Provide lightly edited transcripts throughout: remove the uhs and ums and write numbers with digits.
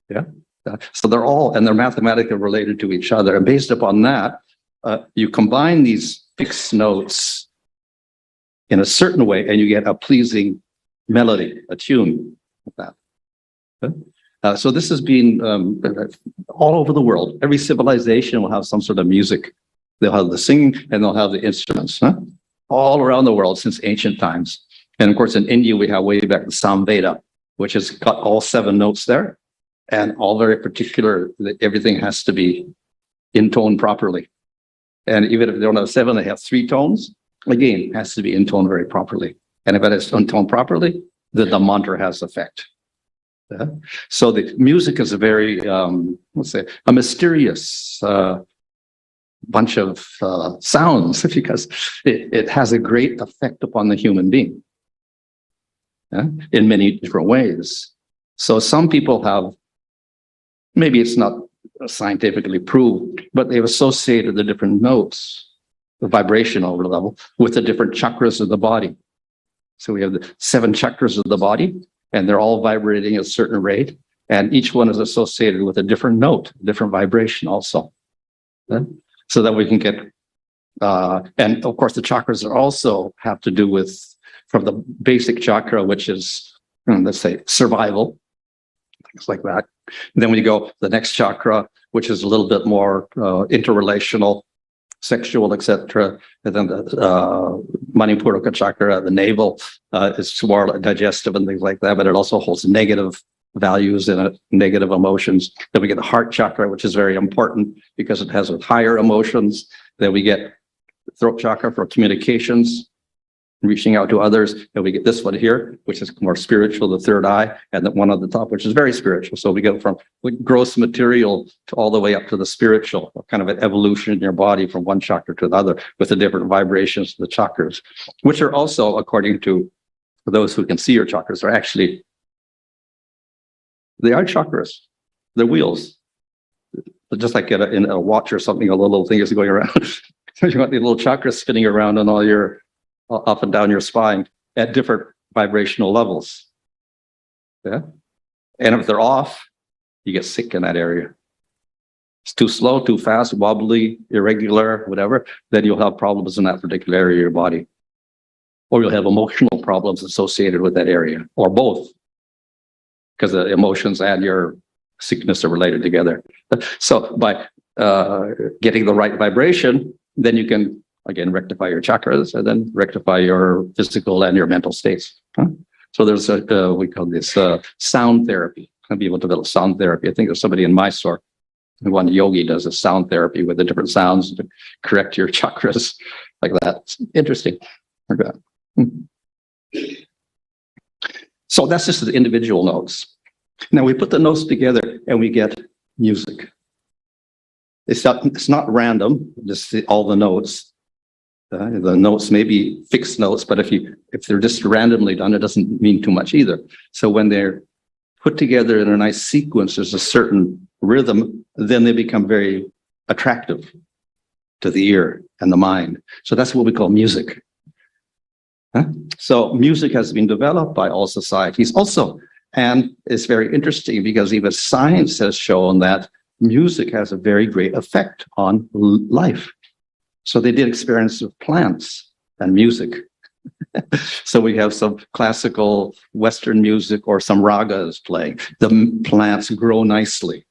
Yeah. So they're mathematically related to each other. And based upon that, you combine these fixed notes in a certain way, and you get a pleasing melody, a tune like that. So this has been all over the world. Every civilization will have some sort of music. They'll have the singing and they'll have the instruments, all around the world since ancient times. And of course, in India, we have way back the Samveda, which has got all 7 notes there, and all very particular, that everything has to be in tone properly. And even if they don't have 7, they have 3 tones. Again, it has to be in tone very properly. And if it is in tone properly, then the mantra has effect. So the music is a very, let's say, a mysterious bunch of sounds, because it has a great effect upon the human being in many different ways. So some people have, maybe it's not scientifically proved, but they've associated the different notes, the vibrational level, with the different chakras of the body. So we have the 7 chakras of the body, and they're all vibrating at a certain rate, and each one is associated with a different note, different vibration also. So that we can get, and of course the chakras are also have to do with, from the basic chakra, which is, let's say, survival, things like that. And then we go the next chakra, which is a little bit more interrelational, sexual, etc. And then the Manipuraka chakra, the navel, is more digestive and things like that, but it also holds negative values in it, negative emotions. Then we get the heart chakra, which is very important because it has higher emotions. Then we get the throat chakra for communications, reaching out to others. And we get this one here, which is more spiritual, the third eye, and the one on the top, which is very spiritual. So we go from gross material to all the way up to the spiritual, kind of an evolution in your body from one chakra to the other with the different vibrations of the chakras, which are also, according to those who can see your chakras, are actually, they are chakras. They're wheels. Just like in a watch or something, a little thing is going around. So you got the little chakras spinning around on all your, up and down your spine at different vibrational levels. Yeah. And if they're off, you get sick in that area. It's too slow, too fast, wobbly, irregular, whatever, then you'll have problems in that particular area of your body. Or you'll have emotional problems associated with that area, or both, because the emotions and your sickness are related together. So by getting the right vibration, then you can, again, rectify your chakras and then rectify your physical and your mental states. So there's a, we call this sound therapy. Some people develop sound therapy. I think there's somebody in Mysore, one yogi does a sound therapy with the different sounds to correct your chakras like that. It's interesting. Like that. So that's just the individual notes. Now we put the notes together and we get music. It's not random, just all the notes. The notes may be fixed notes, but if they're just randomly done, it doesn't mean too much either. So when they're put together in a nice sequence, there's a certain rhythm, then they become very attractive to the ear and the mind. So that's what we call music. So music has been developed by all societies also. And it's very interesting because even science has shown that music has a very great effect on life. So they did experiments with plants and music. So we have some classical Western music or some ragas playing. The plants grow nicely.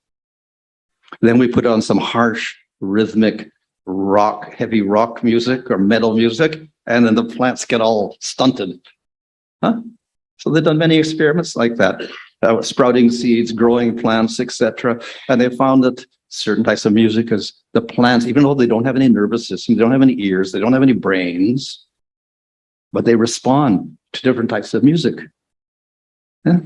Then we put on some harsh, rhythmic rock, heavy rock music or metal music, and then the plants get all stunted. So they've done many experiments like that, sprouting seeds, growing plants, etc. And they found that certain types of music, as the plants, even though they don't have any nervous system, they don't have any ears, they don't have any brains, but they respond to different types of music. Yeah.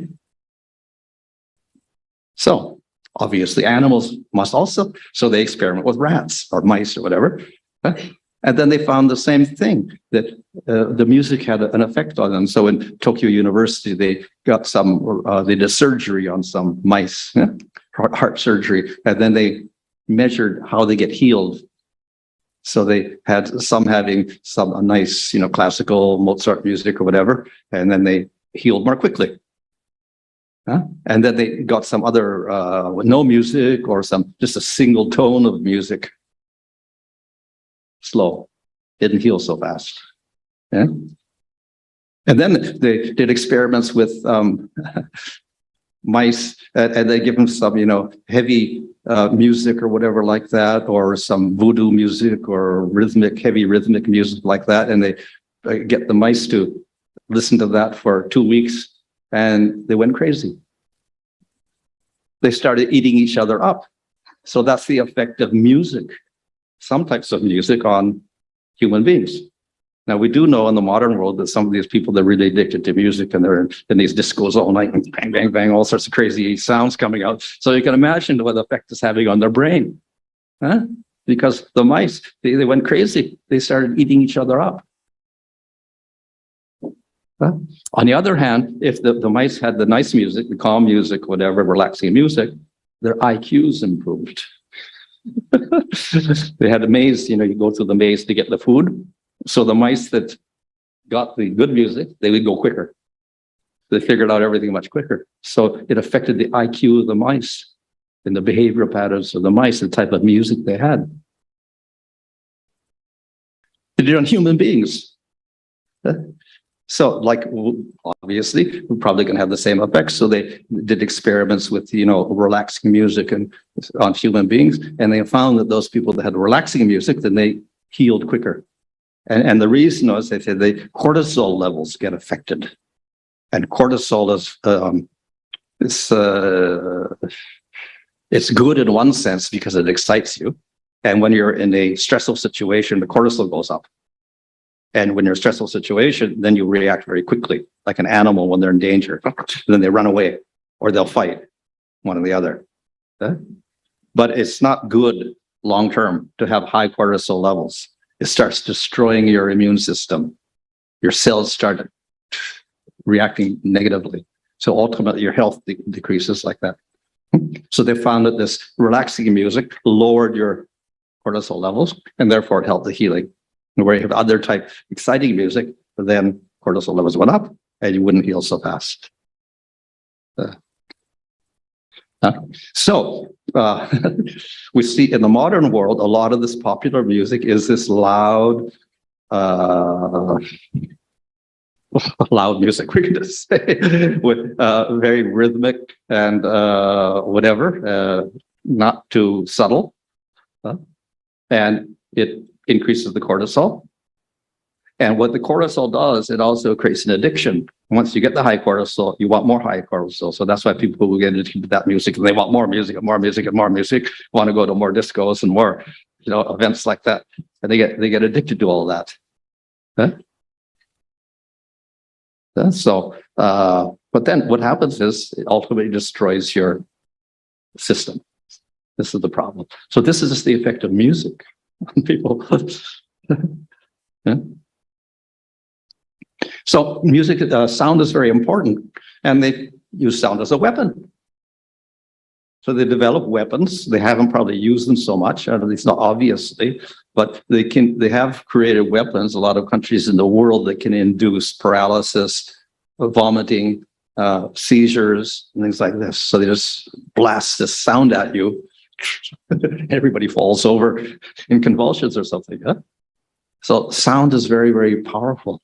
So obviously animals must also, so they experiment with rats or mice or whatever. And then they found the same thing, that the music had an effect on them. So in Tokyo University, they got they did surgery on some mice, heart surgery, and then they measured how they get healed. So they had some having some nice, classical Mozart music or whatever, and then they healed more quickly. And then they got some other, with no music or just a single tone of music. Slow. Didn't heal so fast. Yeah? And then they did experiments with mice, and they give them some, heavy music or whatever like that, or some voodoo music or heavy rhythmic music like that. And they get the mice to listen to that for 2 weeks, and they went crazy. They started eating each other up. So that's the effect of music, some types of music on human beings. Now, we do know in the modern world that some of these people, they're really addicted to music, and they're in these discos all night, and bang, bang, bang, all sorts of crazy sounds coming out. So you can imagine what the effect is having on their brain. Because the mice, they went crazy. They started eating each other up. On the other hand, if the mice had the nice music, the calm music, whatever, relaxing music, their IQs improved. They had a maze, you go through the maze to get the food. So the mice that got the good music, they would go quicker. They figured out everything much quicker. So it affected the IQ of the mice and the behavioral patterns of the mice, the type of music they had. They did it on human beings. So, obviously, we're probably going to have the same effects. So they did experiments with, relaxing music and on human beings, and they found that those people that had relaxing music, then they healed quicker. And the reason was, they said, the cortisol levels get affected, and cortisol it's good in one sense because it excites you, and when you're in a stressful situation, the cortisol goes up. And when you're in a stressful situation, then you react very quickly, like an animal when they're in danger. Then they run away, or they'll fight, one or the other. But it's not good long-term to have high cortisol levels. It starts destroying your immune system. Your cells start reacting negatively. So ultimately, your health decreases like that. So they found that this relaxing music lowered your cortisol levels, and therefore it helped the healing. Where you have other type exciting music, then cortisol levels went up, and you wouldn't heal so fast. So we see in the modern world, a lot of this popular music is this loud, loud music, we're going to say, with very rhythmic and whatever, not too subtle. And it increases the cortisol. And what the cortisol does, it also creates an addiction. Once you get the high cortisol, you want more high cortisol. So that's why people who get into that music, they want more music and more music and more music, want to go to more discos and more, events like that. And they get addicted to all that. But then what happens is it ultimately destroys your system. This is the problem. So this is just the effect of music on people. So music, sound is very important, and they use sound as a weapon. So they develop weapons. They haven't probably used them so much, at least not obviously, but they have created weapons, a lot of countries in the world, that can induce paralysis, vomiting, seizures, and things like this. So they just blast this sound at you. Everybody falls over in convulsions or something. So sound is very, very powerful.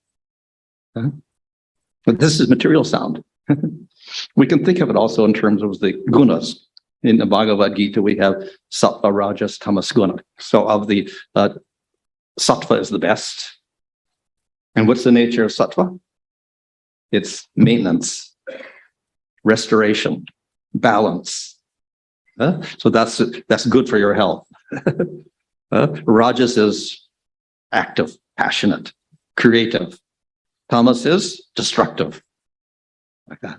But this is material sound. We can think of it also in terms of the gunas. In the Bhagavad Gita, we have sattva, rajas, tamas, guna. So of the sattva is the best. And what's the nature of sattva? It's maintenance, restoration, balance. So that's good for your health. Rajas is active, passionate, creative. Tamas is destructive, like that.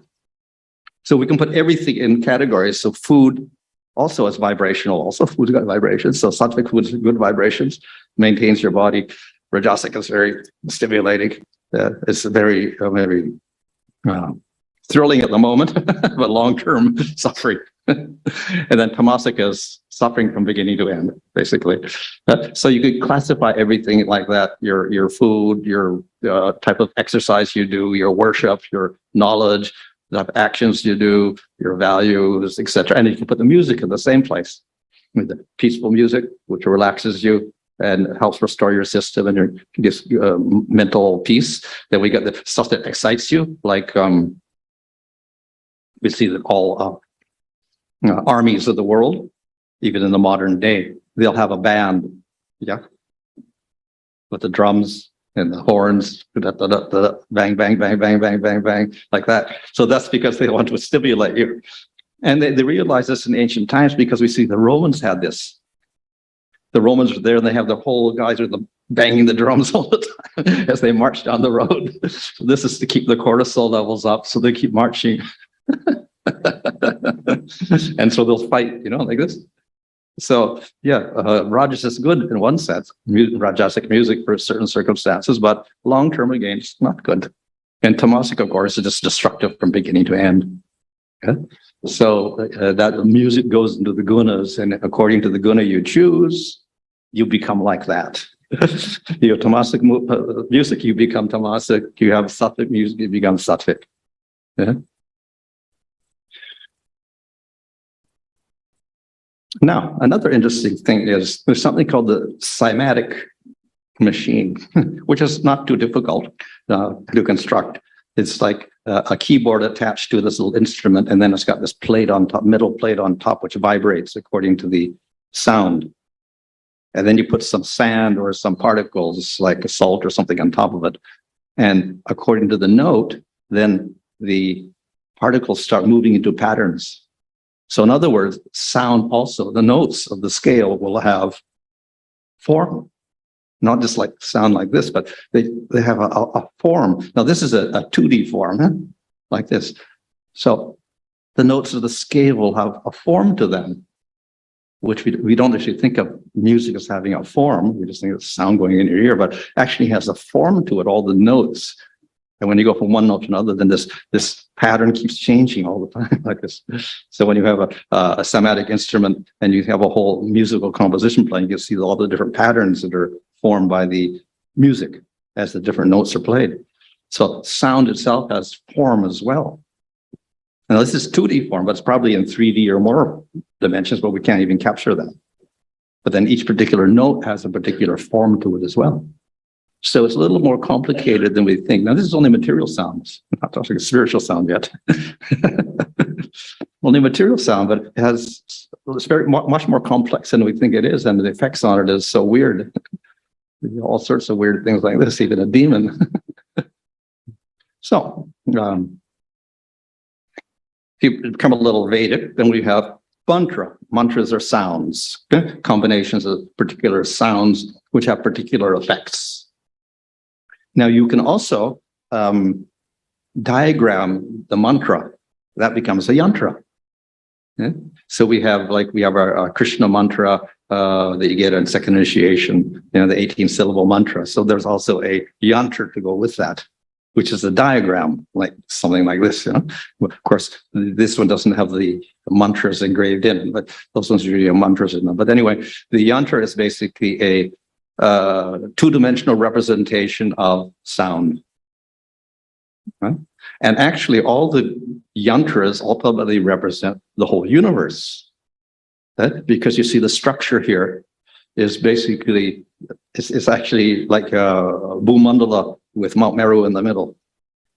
So we can put everything in categories. So food also is vibrational. Also, food's got vibrations. So sattvic food is good vibrations, maintains your body. Rajasic is very stimulating. It's very, very thrilling at the moment, but long-term suffering. And then tamasic is suffering from beginning to end, basically. So you could classify everything like that: your food, your type of exercise you do, your worship, your knowledge, the type of actions you do, your values, etc. And you can put the music in the same place with the peaceful music, which relaxes you and helps restore your system and your gives mental peace. Then we got the stuff that excites you, like we see that all armies of the world, even in the modern day, they'll have a band, yeah, with the drums and the horns, bang, bang, bang, bang, bang, bang, bang, like that. So that's because they want to stimulate you. And they realized this in ancient times because we see the Romans had this. The Romans were there and they have the whole guys with them banging the drums all the time as they march down the road. So this is to keep the cortisol levels up, so they keep marching. And so they'll fight, like this. So yeah, Rajas is good in one sense, Rajasic music for certain circumstances, but long-term again, it's not good. And Tamasic, of course, is just destructive from beginning to end. Okay? So that music goes into the gunas, and according to the guna you choose, you become like that. You have Tamasic music, you become Tamasic. You have Sattvic music, you become Sattvic. Yeah? Now, another interesting thing is there's something called the Cymatic Machine, which is not too difficult to construct. It's like a keyboard attached to this little instrument, and then it's got this plate on top, metal plate on top, which vibrates according to the sound. And then you put some sand or some particles, like a salt or something, on top of it. And according to the note, then the particles start moving into patterns. So in other words, sound also, the notes of the scale will have form, not just like sound like this, but they have a form. Now this is a 2D form, like this. So the notes of the scale will have a form to them, which we don't actually think of music as having a form. We just think of sound going in your ear, but actually has a form to it, all the notes. And when you go from one note to another, then this pattern keeps changing all the time, like this. So when you have a cymatic instrument and you have a whole musical composition playing, you see all the different patterns that are formed by the music as the different notes are played. So sound itself has form as well. Now this is 2D form, but it's probably in 3D or more dimensions, but we can't even capture that. But then each particular note has a particular form to it as well. So it's a little more complicated than we think. Now, this is only material sounds. I'm not talking spiritual sound yet. Only material sound, but it's very much more complex than we think it is, and the effects on it is so weird. All sorts of weird things like this, even a demon. So, if you become a little Vedic, then we have mantra. Mantras are sounds, combinations of particular sounds which have particular effects. Now you can also diagram the mantra. That becomes a yantra. Yeah? So we have our Krishna mantra that you get in second initiation, the 18-syllable mantra. So there's also a yantra to go with that, which is a diagram, like something like this. Of course, this one doesn't have the mantras engraved in, but those ones usually have mantras in them. But anyway, the yantra is basically a two-dimensional representation of sound. Right? And actually, all the yantras ultimately represent the whole universe. Because you see the structure here is basically, it's actually like a Bhumandala with Mount Meru in the middle.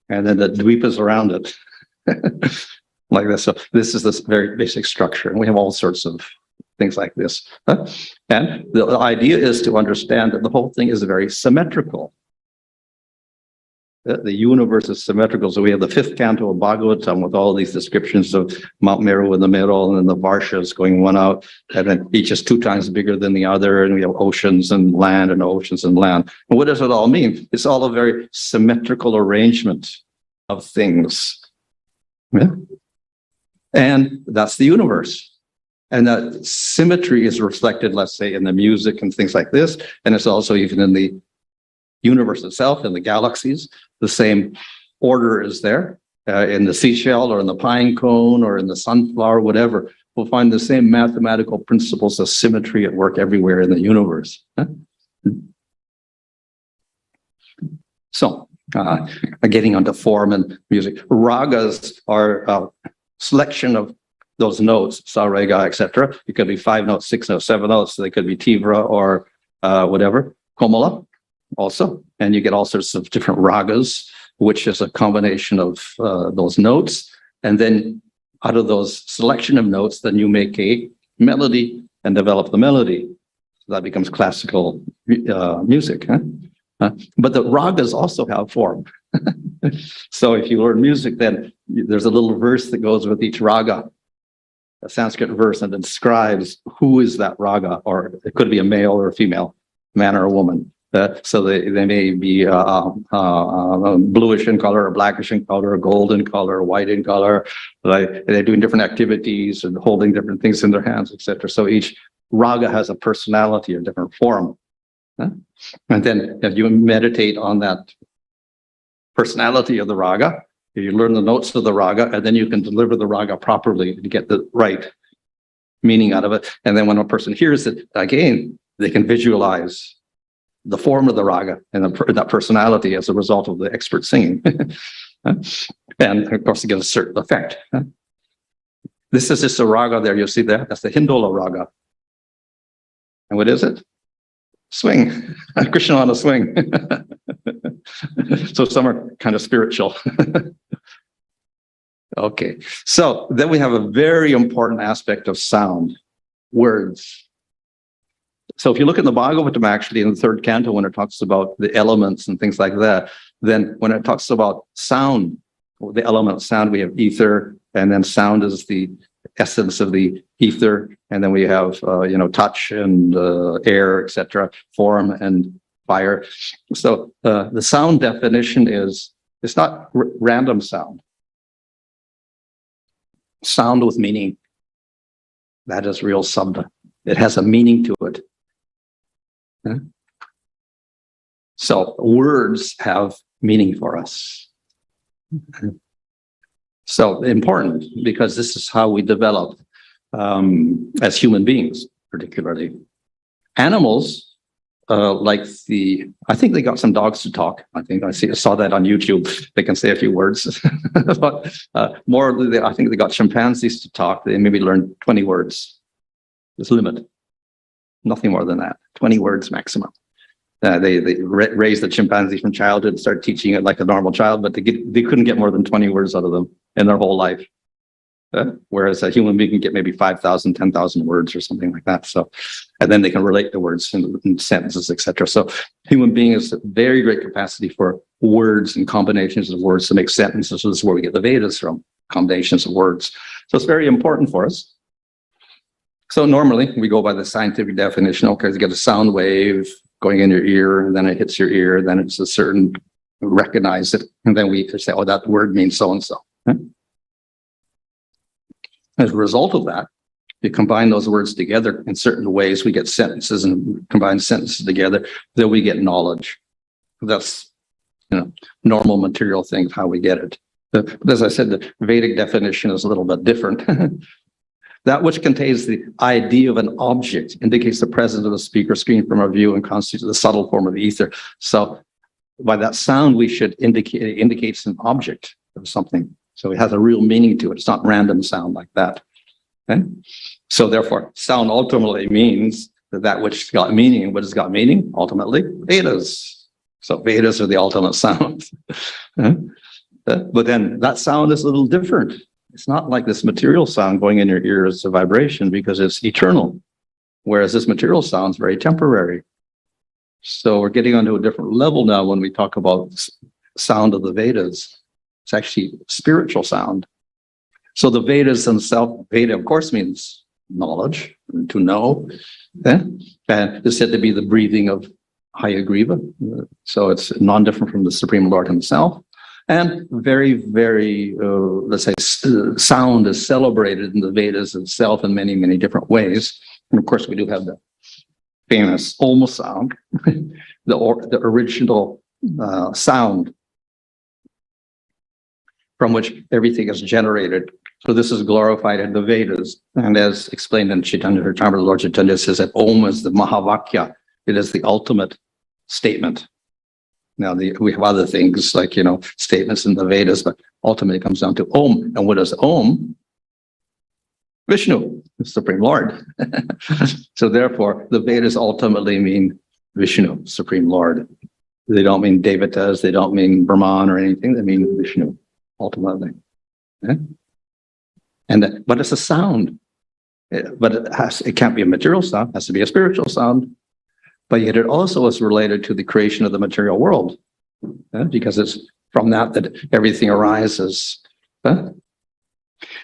And then the dweepas around it. Like this. So this is this very basic structure. And we have all sorts of things like this. And the idea is to understand that the whole thing is very symmetrical. The universe is symmetrical. So we have the 5th canto of Bhagavatam with all these descriptions of Mount Meru in the middle, and then the Varshas going one out, and then each is 2 times bigger than the other, and we have oceans and land and oceans and land. And what does it all mean? It's all a very symmetrical arrangement of things. Yeah? And that's the universe. And that symmetry is reflected, let's say, in the music and things like this. And it's also even in the universe itself, in the galaxies. The same order is there in the seashell or in the pine cone or in the sunflower, whatever. We'll find the same mathematical principles of symmetry at work everywhere in the universe. So getting onto form and music. Ragas are a selection of those notes, sa, re, ga, etc. It could be 5 notes, 6 notes, 7 notes. They could be tivra or whatever. Komala also. And you get all sorts of different ragas, which is a combination of those notes. And then out of those selection of notes, then you make a melody and develop the melody. That becomes classical music. But the ragas also have form. So if you learn music, then there's a little verse that goes with each raga, a Sanskrit verse, and it describes who is that raga, or it could be a male or a female, man or a woman. So they may be bluish in color, or blackish in color, or gold in color, or white in color. They're doing different activities and holding different things in their hands, etc. So each raga has a personality or different form. And then if you meditate on that personality of the raga, you learn the notes of the raga, and then you can deliver the raga properly to get the right meaning out of it. And then when a person hears it, again, they can visualize the form of the raga and that personality as a result of the expert singing. And of course, it gives a certain effect. This is just a raga there, you see there? That's the Hindola raga. And what is it? Swing. Krishna on a swing. So some are kind of spiritual. Okay, so then we have a very important aspect of sound, words. So if you look at the Bhagavatam, actually, in the 3rd canto, when it talks about the elements and things like that, then when it talks about sound, the element of sound, we have ether, and then sound is the essence of the ether, and then we have touch and air, etc., form and fire. So the sound definition is, it's not random sound. Sound with meaning. That is real sabda. It has a meaning to it. So words have meaning for us. So important, because this is how we develop as human beings, particularly. Animals, I think they got some dogs to talk. I saw that on YouTube. They can say a few words. But I think they got chimpanzees to talk. They maybe learn 20 words. There's a limit. Nothing more than that. 20 words maximum. They raised the chimpanzee from childhood and started teaching it like a normal child, but they couldn't get more than 20 words out of them in their whole life. Whereas a human being can get maybe 5,000, 10,000 words or something like that. So, and then they can relate the words in sentences, etc. So human being has a very great capacity for words and combinations of words to make sentences. So this is where we get the Vedas from, combinations of words. So it's very important for us. So normally we go by the scientific definition. Okay, you get a sound wave going in your ear, and then it hits your ear, then it's a certain, recognize it, and then we say, oh, that word means so-and-so. As a result of that, you combine those words together in certain ways, we get sentences, and combine sentences together, then we get knowledge. That's, normal material thing of how we get it. But as I said, the Vedic definition is a little bit different. That which contains the idea of an object indicates the presence of a speaker screen from our view and constitutes the subtle form of the ether. So by that sound, we should indicates an object of something. So it has a real meaning to it. It's not random sound like that. Okay? So therefore, sound ultimately means that which got meaning. What has got meaning? Ultimately, Vedas. So Vedas are the ultimate sound. But then that sound is a little different. It's not like this material sound going in your ear as a vibration, because it's eternal. Whereas this material sound is very temporary. So we're getting onto a different level now when we talk about sound of the Vedas. It's actually spiritual sound. So the Vedas themselves, Veda of course means knowledge, to know. And it's said to be the breathing of Hayagriva. So it's non-different from the Supreme Lord himself. And very, very, let's say, sound is celebrated in the Vedas itself in many, many different ways. And of course, we do have the famous Om sound, the original sound from which everything is generated. So this is glorified in the Vedas. And as explained in Chaitanya Charitamrita, Lord Chaitanya says that Om is the Mahavakya. It is the ultimate statement. Now, we have other things like, statements in the Vedas, but ultimately it comes down to Om. And what is Om? Vishnu, the Supreme Lord. So therefore, the Vedas ultimately mean Vishnu, Supreme Lord. They don't mean Devatas, they don't mean Brahman or anything, they mean Vishnu, ultimately. Okay? But it's a sound. But it can't be a material sound, it has to be a spiritual sound. But yet it also is related to the creation of the material world, because it's from that everything arises.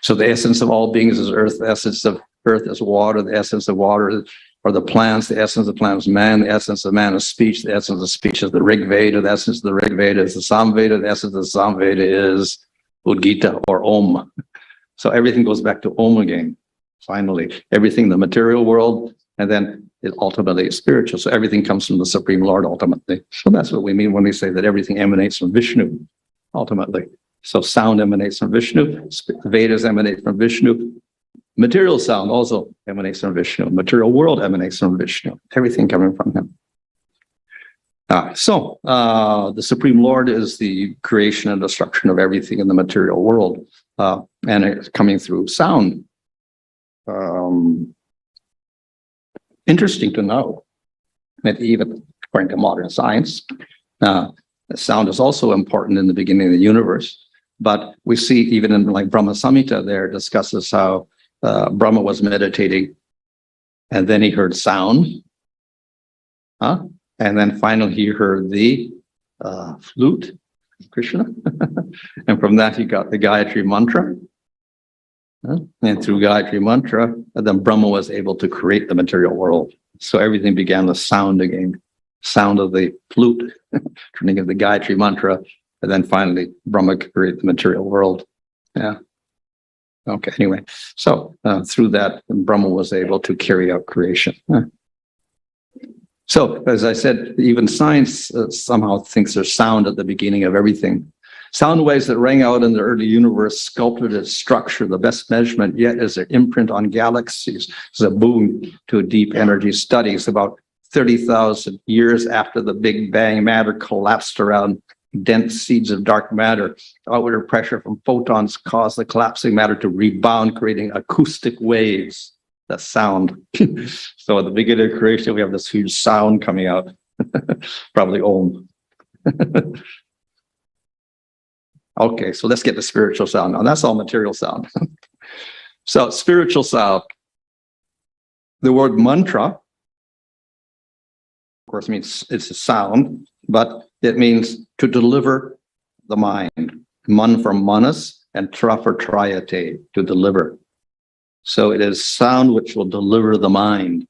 So the essence of all beings is earth, the essence of earth is water, the essence of water are the plants, the essence of the plant is man, the essence of man is speech, the essence of speech is the Rig Veda, the essence of the Rig Veda is the Samveda, the essence of the Samveda is Udgita or Om. So everything goes back to Om again, finally. Everything in the material world, and then it ultimately is spiritual. So everything comes from the Supreme Lord ultimately. So that's what we mean when we say that everything emanates from Vishnu, ultimately. So sound emanates from Vishnu, Vedas emanate from Vishnu, material sound also emanates from Vishnu, material world emanates from Vishnu, everything coming from him. So the Supreme Lord is the creation and destruction of everything in the material world, and it's coming through sound. Interesting to know that even according to modern science, sound is also important in the beginning of the universe. But we see even in like Brahma Samhita there discusses how Brahma was meditating and then he heard sound. And then finally he heard the flute, Krishna. And from that he got the Gayatri mantra. And through Gayatri mantra, then Brahma was able to create the material world. So everything began with sound again. Sound of the flute, turning of the Gayatri mantra, and then finally Brahma could create the material world. Yeah. Okay, anyway. So through that, Brahma was able to carry out creation. So, as I said, even science somehow thinks there's sound at the beginning of everything. Sound waves that rang out in the early universe sculpted its structure, the best measurement yet is their imprint on galaxies. It's a boon to deep energy studies. About 30,000 years after the Big Bang, matter collapsed around dense seeds of dark matter. Outward pressure from photons caused the collapsing matter to rebound, creating acoustic waves that sound. So at the beginning of creation, we have this huge sound coming out, probably Om. Okay, so let's get the spiritual sound now. That's all material sound. So spiritual sound. The word mantra, of course, means it's a sound, but it means to deliver the mind. Man from manas and tra for triate, to deliver. So it is sound which will deliver the mind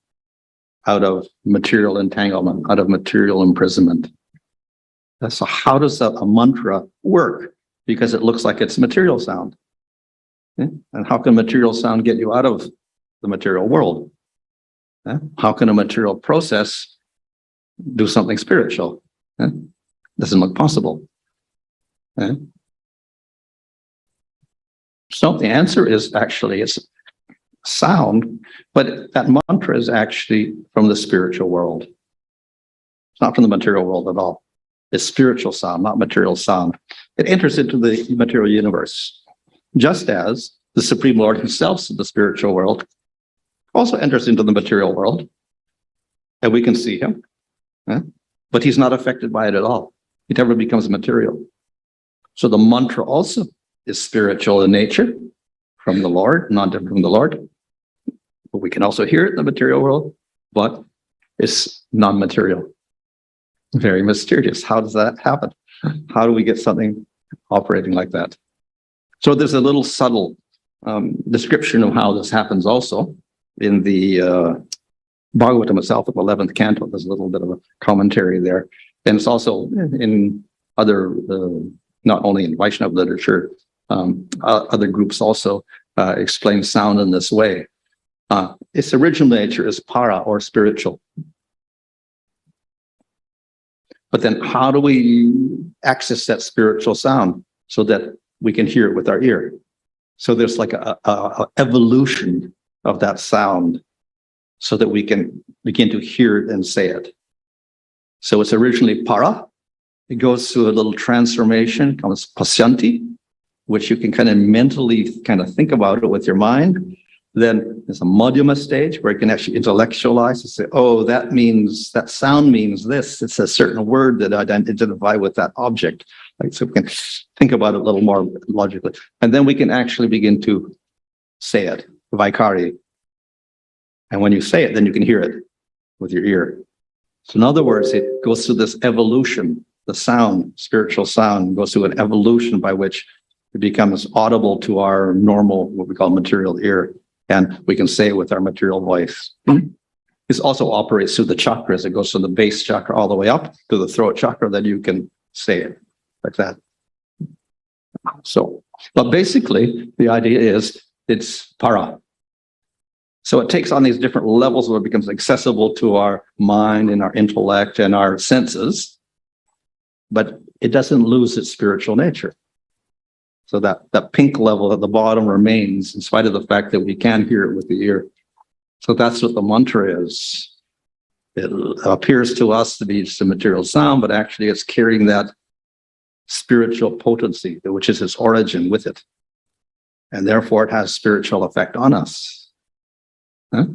out of material entanglement, out of material imprisonment. So how does a mantra work? Because it looks like it's material sound. And how can material sound get you out of the material world? How can a material process do something spiritual? Doesn't look possible. So the answer is actually it's sound, but that mantra is actually from the spiritual world. It's not from the material world at all. It's spiritual sound, not material sound. It enters into the material universe, just as the Supreme Lord himself in the spiritual world also enters into the material world, and we can see him, but he's not affected by it at all. It never becomes material. So the mantra also is spiritual in nature, from the Lord, not different from the Lord. But we can also hear it in the material world, but it's non-material. Very mysterious. How does that happen? How do we get something operating like that? So there's a little subtle description of how this happens also in the Bhagavatam itself, of 11th canto. There's a little bit of a commentary there. And it's also in other, not only in Vaishnava literature, other groups also explain sound in this way. Its original nature is para, or spiritual. But then how do we access that spiritual sound so that we can hear it with our ear? So there's like a evolution of that sound so that we can begin to hear it and say it. So it's originally para, It goes through a little transformation, comes pasyanti, which you can kind of mentally kind of think about it with your mind. Then there's a madhyama stage where you can actually intellectualize and say, oh, that means, that sound means this. It's a certain word that I identify with that object. Like, so we can think about it a little more logically. And then we can actually begin to say it, vaikari. And when you say it, then you can hear it with your ear. So in other words, it goes through this evolution. The sound, spiritual sound, goes through an evolution by which it becomes audible to our normal, what we call material ear. And we can say it with our material voice. This also operates through the chakras. It goes from the base chakra all the way up to the throat chakra, then you can say it like that. So, but basically, the idea is it's para. So it takes on these different levels where it becomes accessible to our mind and our intellect and our senses, but it doesn't lose its spiritual nature. So that pink level at the bottom remains in spite of the fact that we can hear it with the ear. So that's what the mantra is. It appears to us to be just a material sound, but actually it's carrying that spiritual potency, which is its origin with it. And therefore it has spiritual effect on us. Huh?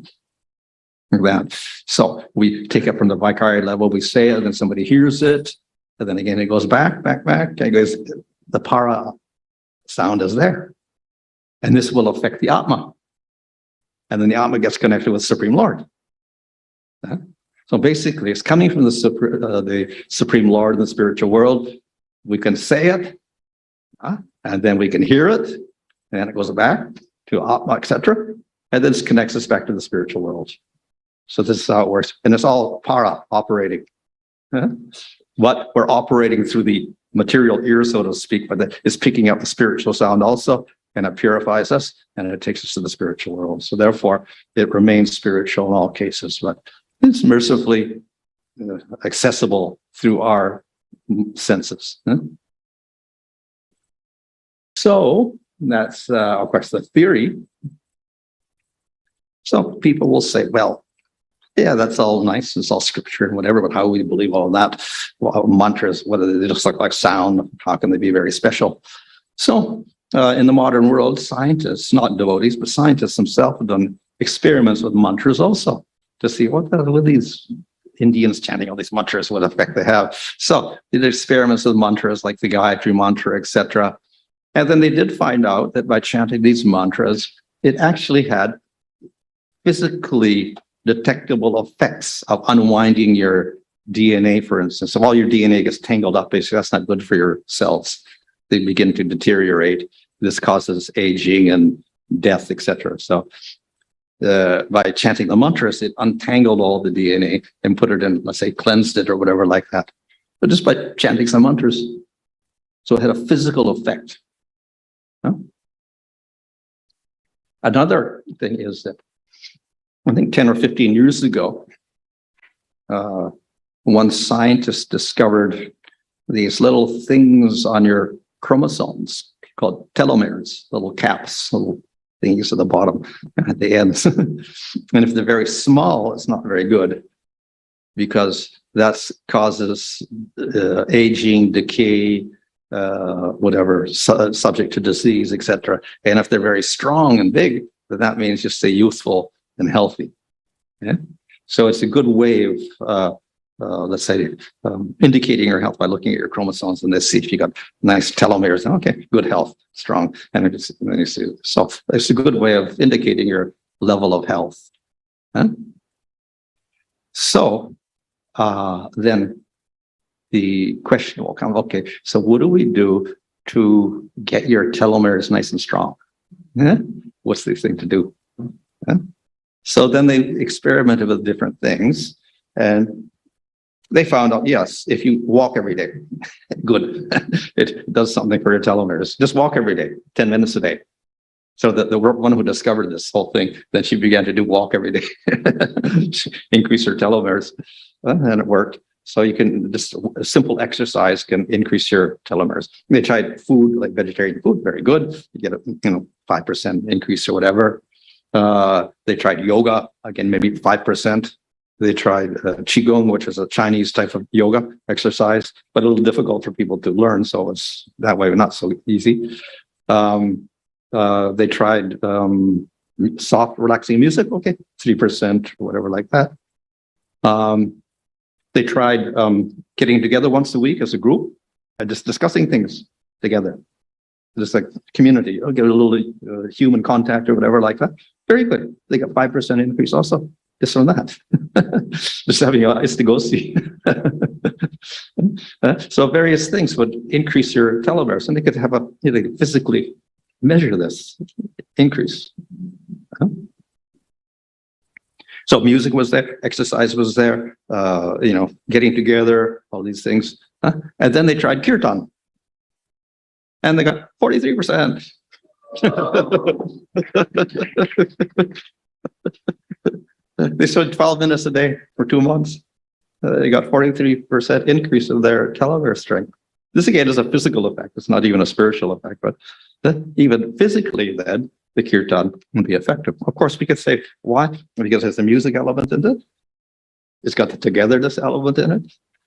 Like that. So we take it from the Vaikari level, we say it, and somebody hears it, and then again it goes back, and it goes, the para sound is there. And this will affect the Atma. And then the Atma gets connected with Supreme Lord. Huh? So basically, it's coming from the Supreme Lord in the spiritual world. We can say it, and then we can hear it, and then it goes back to Atma, etc. And then it connects us back to the spiritual world. So this is how it works. And it's all para operating. Huh? But we're operating through the material ear, so to speak, but that is picking up the spiritual sound also, and it purifies us, and it takes us to the spiritual world. So therefore, it remains spiritual in all cases, but it's mercifully accessible through our senses. So that's, of course, the theory. So people will say, well, yeah, that's all nice. It's all scripture and whatever, but how we believe all that? Well, mantras, whether they just look like sound, how can they be very special? So in the modern world, scientists, not devotees, but scientists themselves have done experiments with mantras also to see what these Indians chanting all these mantras, what effect they have. So they did experiments with mantras like the Gayatri mantra, etc. And then they did find out that by chanting these mantras, it actually had physically detectable effects of unwinding your DNA, for instance. If all your DNA gets tangled up, basically, that's not good for your cells. They begin to deteriorate. This causes aging and death, etc. So by chanting the mantras, it untangled all the DNA and put it in, let's say, cleansed it or whatever like that. But just by chanting some mantras. So it had a physical effect. Huh? Another thing is that I think 10 or 15 years ago, one scientist discovered these little things on your chromosomes called telomeres, little caps, little things at the bottom, at the ends. And if they're very small, it's not very good because that causes aging, decay, whatever, subject to disease, etc. And if they're very strong and big, then that means just stay youthful and healthy. Yeah? So it's a good way of, let's say, indicating your health by looking at your chromosomes and let's see if you got nice telomeres. Okay, good health, strong. And then you see, so it's a good way of indicating your level of health. Huh? So then the question will come, okay, so what do we do to get your telomeres nice and strong? Yeah? What's the thing to do? Yeah? So then they experimented with different things and they found out, yes, if you walk every day, good, it does something for your telomeres. Just walk every day, 10 minutes a day. So the one who discovered this whole thing, then she began to do walk every day, increase her telomeres, and it worked. So you can just a simple exercise can increase your telomeres. They tried food, like vegetarian food, very good. You get a 5% increase or whatever. They tried yoga, again, maybe 5%. They tried Qigong, which is a Chinese type of yoga exercise, but a little difficult for people to learn. So it's that way not so easy. They tried soft, relaxing music. Okay, 3% or whatever like that. They tried getting together once a week as a group and just discussing things together. Just like community, get a little human contact or whatever like that. Very good. They got 5% increase also. Just from that. Just having eyes to go see. So various things would increase your telomeres, and they could have they could physically measure this increase. So music was there, exercise was there, getting together, all these things. And then they tried kirtan. And they got 43%. They stood 12 minutes a day for 2 months. They got 43% increase of their telomere strength. This again is a physical effect. It's not even a spiritual effect, but even physically then, the kirtan would be effective. Of course, we could say, why? Because there's a music element in it. It's got the togetherness element in it.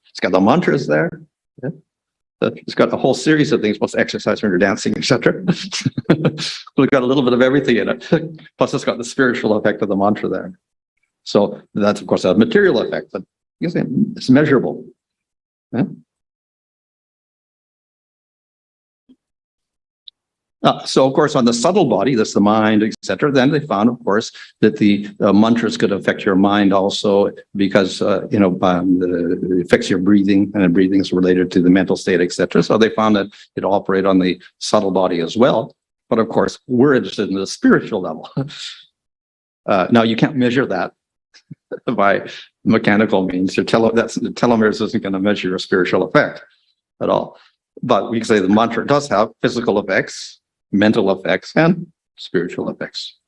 It's got the mantras there. Yeah. It's got a whole series of things, plus exercise when you're dancing, etc. We've got a little bit of everything in it. Plus, it's got the spiritual effect of the mantra there. So that's, of course, a material effect, but it's measurable. Yeah? So, of course, on the subtle body, that's the mind, etc. Then they found, of course, that the mantras could affect your mind also because, it affects your breathing, and breathing is related to the mental state, etc. So they found that it operated on the subtle body as well. But, of course, we're interested in the spiritual level. Now, you can't measure that by mechanical means. The telomeres isn't going to measure your spiritual effect at all. But we can say the mantra does have physical effects, mental effects, and spiritual effects.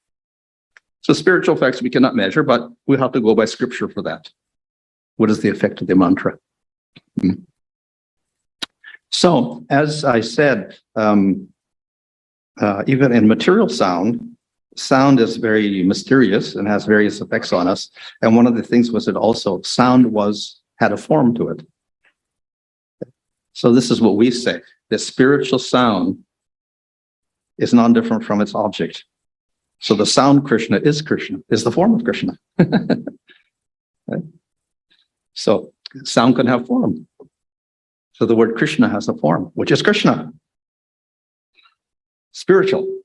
So spiritual effects we cannot measure, but we have to go by scripture for that. What is the effect of the mantra? So, as I said, even in material sound is very mysterious and has various effects on us. And one of the things was that also sound had a form to it. So this is what we say, that spiritual sound is non-different from its object. So the sound Krishna, is the form of Krishna. Right? So sound can have form. So the word Krishna has a form, which is Krishna. Spiritual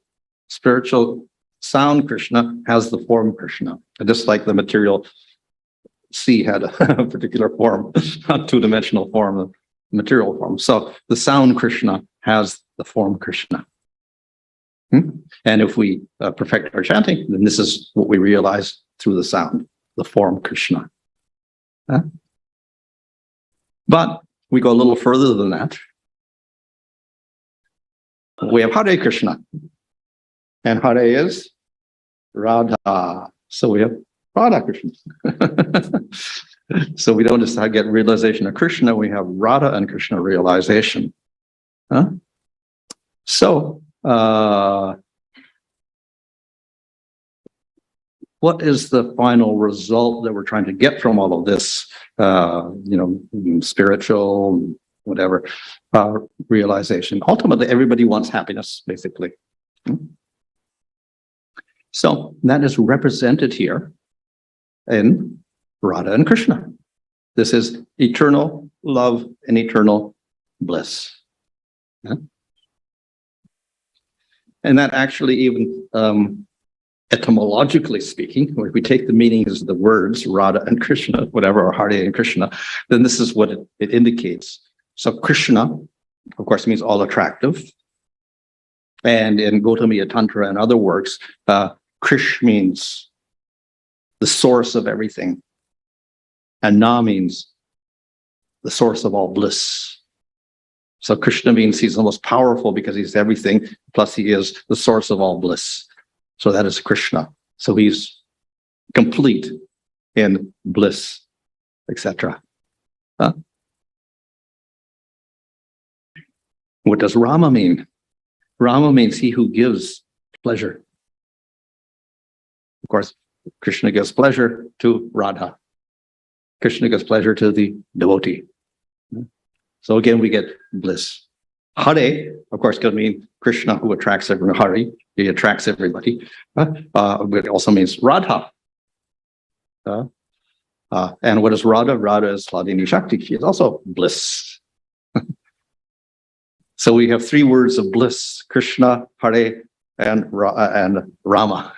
sound Krishna has the form Krishna. And just like the material sea had a particular form, a two-dimensional form, material form. So the sound Krishna has the form Krishna. And if we perfect our chanting, then this is what we realize through the sound, the form Krishna. But we go a little further than that. We have Hare Krishna. And Hare is Radha. So we have Radha Krishna. So we don't just get realization of Krishna, we have Radha and Krishna realization. So, what is the final result that we're trying to get from all of this, spiritual, whatever, realization? Ultimately, everybody wants happiness, basically. So that is represented here in Radha and Krishna. This is eternal love and eternal bliss. Yeah? And that actually even etymologically speaking, if we take the meanings of the words Radha and Krishna, whatever, or Hare and Krishna, then this is what it indicates. So Krishna, of course, means all attractive. And in Gautamiya Tantra and other works, Krish means the source of everything. And Na means the source of all bliss. So Krishna means he's the most powerful because he's everything, plus he is the source of all bliss. So that is Krishna. So he's complete in bliss, etc. What does Rama mean? Rama means he who gives pleasure. Of course, Krishna gives pleasure to Radha. Krishna gives pleasure to the devotee. So again, we get bliss. Hare, of course, could mean Krishna who attracts everyone. Hari, he attracts everybody. But it also means Radha. And what is Radha? Radha is Hladini Shakti. She is also bliss. So we have three words of bliss: Krishna, Hare, and Rama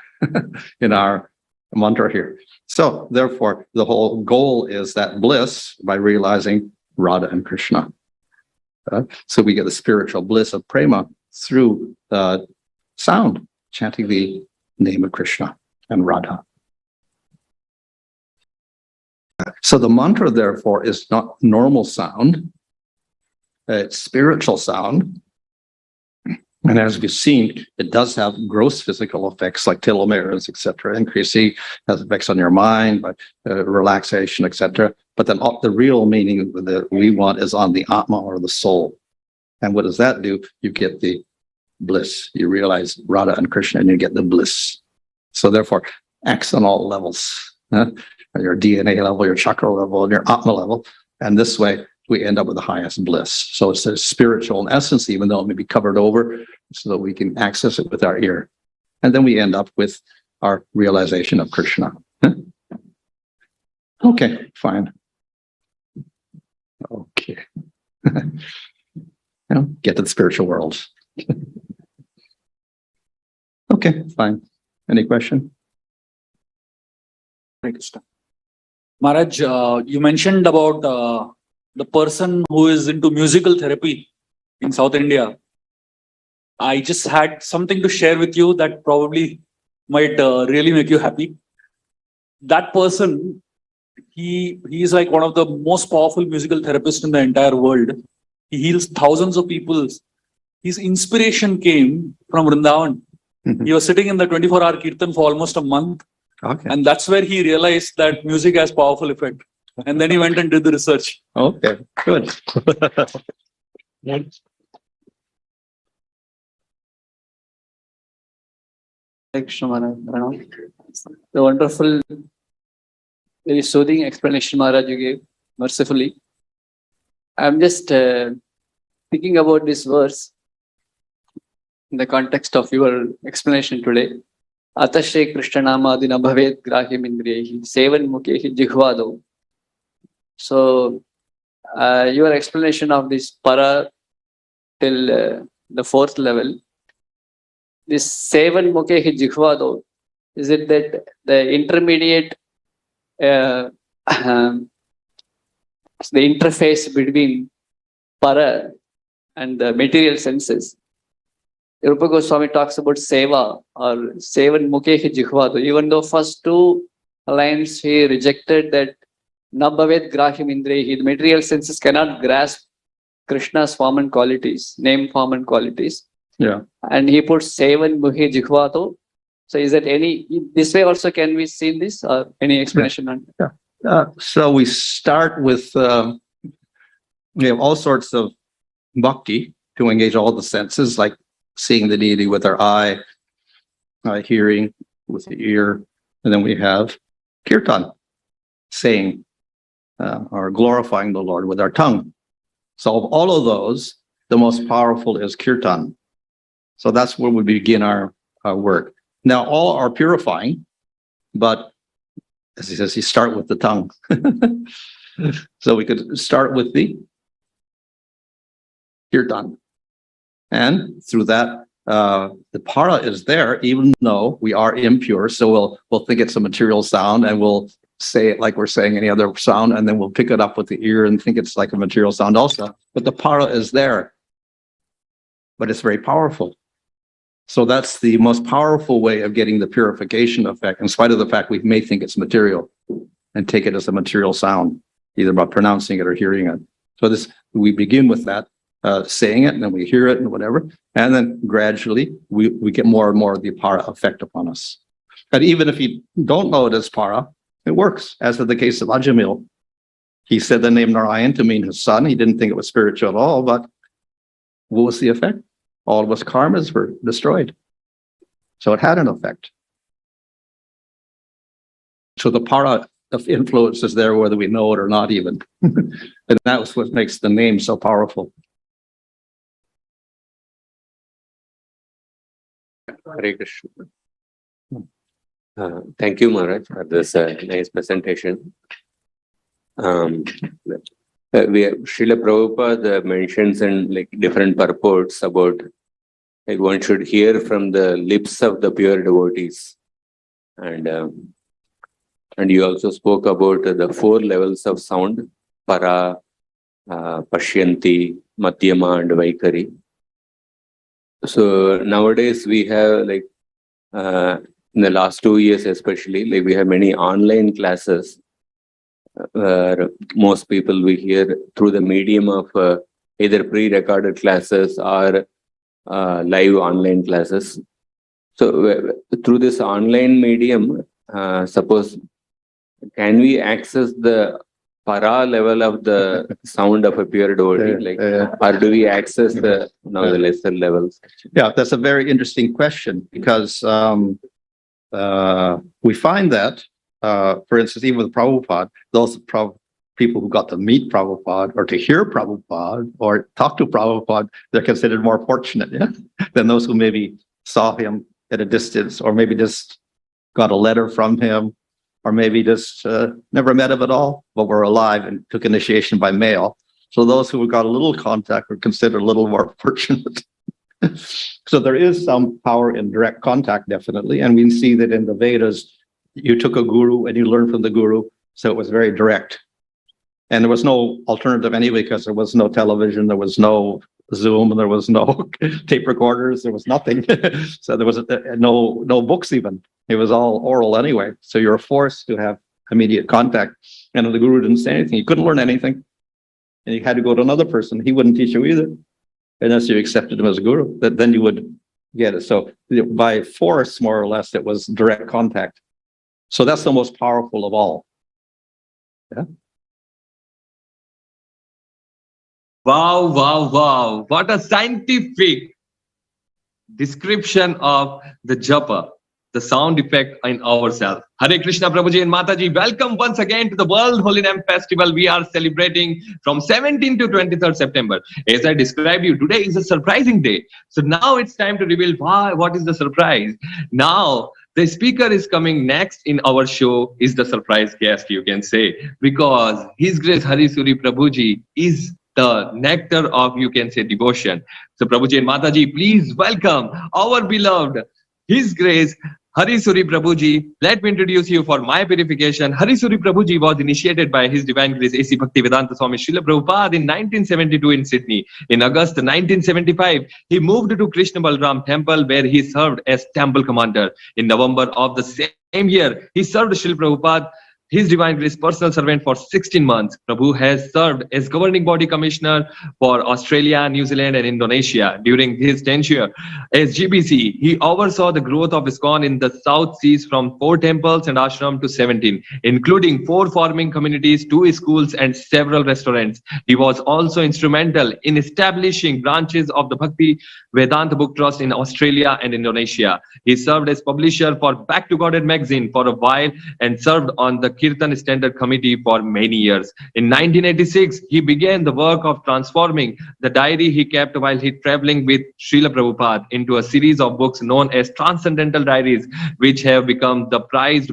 in our mantra here. So therefore, the whole goal is that bliss by realizing Radha and Krishna. So we get the spiritual bliss of prema through sound, chanting the name of Krishna and Radha. So the mantra, therefore, is not normal sound. It's spiritual sound. And as we've seen, it does have gross physical effects like telomeres, etc. Increasing, has effects on your mind, by relaxation, etc. But then the real meaning that we want is on the Atma or the soul. And what does that do? You get the bliss. You realize Radha and Krishna and you get the bliss. So therefore, acts on all levels. Your DNA level, your chakra level, and your Atma level. And this way, we end up with the highest bliss. So it's a spiritual in essence, even though it may be covered over, so that we can access it with our ear. And then we end up with our realization of Krishna. Okay, fine. Okay. Get to the spiritual world. Okay, fine. Any question? Maharaj, you mentioned about the person who is into musical therapy in South India. I just had something to share with you that probably might really make you happy. That person, he is like one of the most powerful musical therapists in the entire world. He heals thousands of people. His inspiration came from Vrindavan. Mm-hmm. He was sitting in the 24-hour kirtan for almost a month. Okay. And that's where he realized that music has powerful effect. And then he went and did the research. Okay, good. The wonderful, very soothing explanation, Maharaj, you gave mercifully. I'm just thinking about this verse in the context of your explanation today. Atashre Krishna Namadina Bhavet Grahim Indriyahi Sevan Mukehi Jighvado. So, your explanation of this para till the fourth level, this Sevan Mukehi Jighvado, is it that the intermediate, the interface between para and the material senses? Rupa Goswami talks about seva or sevan mukehi jighvado. Even though first two lines he rejected that nabhavet grahim indriyahi, the material senses cannot grasp Krishna's form and qualities, name, form and qualities. Yeah. And he puts sevan mukehi jighvado. So is that any, this way also can we see this or any explanation on that? Yeah. So we start with, we have all sorts of bhakti to engage all the senses, like seeing the deity with our eye, hearing with the ear, and then we have kirtan, saying or glorifying the Lord with our tongue. So of all of those, the most powerful is kirtan. So that's where we begin our work. Now all are purifying, but as he says, you start with the tongue. So we could start with the kirtan. And through that, the para is there, even though we are impure. So we'll think it's a material sound and we'll say it like we're saying any other sound, and then we'll pick it up with the ear and think it's like a material sound also. But the para is there, but it's very powerful. So that's the most powerful way of getting the purification effect, in spite of the fact we may think it's material and take it as a material sound, either by pronouncing it or hearing it. So this, we begin with that. Saying it, and then we hear it and whatever, and then gradually we get more and more of the para effect upon us. And even if you don't know it as para, it works, as in the case of Ajamil. He said the name Narayan to mean his son. He didn't think it was spiritual at all, but what was the effect? All of his karmas were destroyed. So it had an effect. So the para of influence is there whether we know it or not even. And that's what makes the name so powerful. Hare Krishna. Thank you, Maharaj, for this nice presentation. Srila Prabhupada mentions in like different purports about like one should hear from the lips of the pure devotees, and you also spoke about the 4 levels of sound: para, pashyanti, madhyama, and vaikari. So nowadays we have like in the last 2 years especially, like we have many online classes where most people we hear through the medium of either pre-recorded classes or live online classes. So through this online medium, suppose can we access the para level of the sound of a pure devotee, or do we access the lesser levels? Yeah, that's a very interesting question because we find that, for instance, even with Prabhupada, those people who got to meet Prabhupada or to hear Prabhupada or talk to Prabhupada, they're considered more fortunate than those who maybe saw him at a distance or maybe just got a letter from him or maybe just never met him at all, but were alive and took initiation by mail. So those who got a little contact were considered a little more fortunate. So there is some power in direct contact, definitely. And we see that in the Vedas, you took a guru and you learned from the guru. So it was very direct. And there was no alternative anyway, because there was no television, there was no Zoom, there was no tape recorders, there was nothing. So there was no books even. It was all oral anyway. So you're forced to have immediate contact. And if the guru didn't say anything, you couldn't learn anything. And you had to go to another person. He wouldn't teach you either, unless you accepted him as a guru. Then you would get it. So by force, more or less, it was direct contact. So that's the most powerful of all. Yeah. Wow, wow, wow. What a scientific description of the japa, the sound effect in ourselves. Hare Krishna Prabhuji and Mataji, welcome once again to the World Holy Name Festival. We are celebrating from 17th to 23rd September. As I described you, today is a surprising day. So now it's time to reveal what is the surprise. Now, the speaker is coming next in our show is the surprise guest, you can say, because His Grace Hari Suri Prabhuji is the nectar of, you can say, devotion. So Prabhuji and Mataji, please welcome our beloved His Grace Hari Suri Prabhuji. Let me introduce you for my purification. Hari Suri Prabhuji was initiated by His Divine Grace A.C. Bhaktivedanta Swami Srila Prabhupada in 1972 in Sydney. In August 1975, he moved to Krishna Balram Temple where he served as temple commander. In November of the same year, he served Srila Prabhupada, His Divine Grace personal servant, for 16 months. Prabhu has served as governing body commissioner for Australia, New Zealand, and Indonesia. During his tenure as GBC, he oversaw the growth of ISKCON in the South Seas from 4 temples and ashram to 17, including 4 farming communities, 2 schools, and several restaurants. He was also instrumental in establishing branches of the Bhakti Vedanta Book Trust in Australia and Indonesia. He served as publisher for Back to Godhead magazine for a while and served on the Kirtan Standard Committee for many years. In 1986, he began the work of transforming the diary he kept while he traveling with Srila Prabhupada into a series of books known as Transcendental Diaries, which have become the prized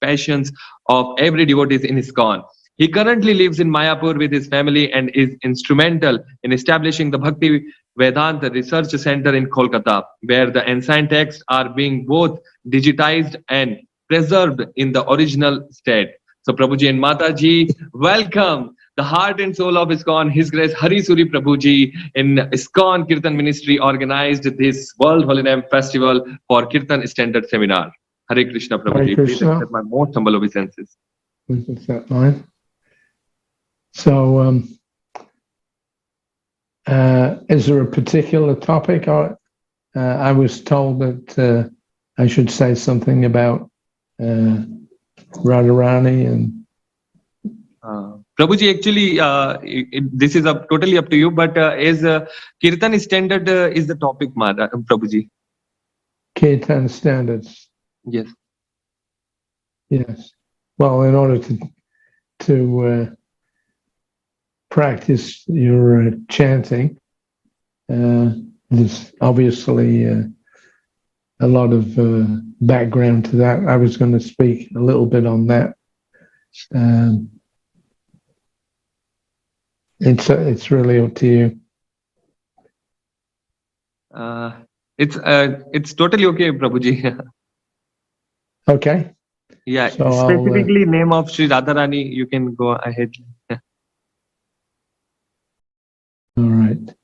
passions of every devotee in ISKCON. He currently lives in Mayapur with his family and is instrumental in establishing the Bhakti Vedanta Research Center in Kolkata, where the ancient texts are being both digitized and preserved in the original state. So Prabhuji and Mataji, welcome the heart and soul of ISKCON, His Grace Hari Suri Prabhuji in ISKCON Kirtan Ministry organized this World Holy Name Festival for Kirtan Standard Seminar. Hare Krishna Prabhuji, Hare Krishna. please accept my most humble obeisances. Please accept mine. So, is there a particular topic? I was told that I should say something about Radha Rani and. Prabhuji, actually, this is totally up to you, but as Kirtan Standard is the topic, Prabhuji. Kirtan standards. Yes. Yes. well, in order to practice your chanting, there's obviously a lot of background to that. I was going to speak a little bit on that. It's really up to you. It's totally okay, Prabhuji. Okay. Yeah, So specifically name of Sri Radha Rani, you can go ahead. All right.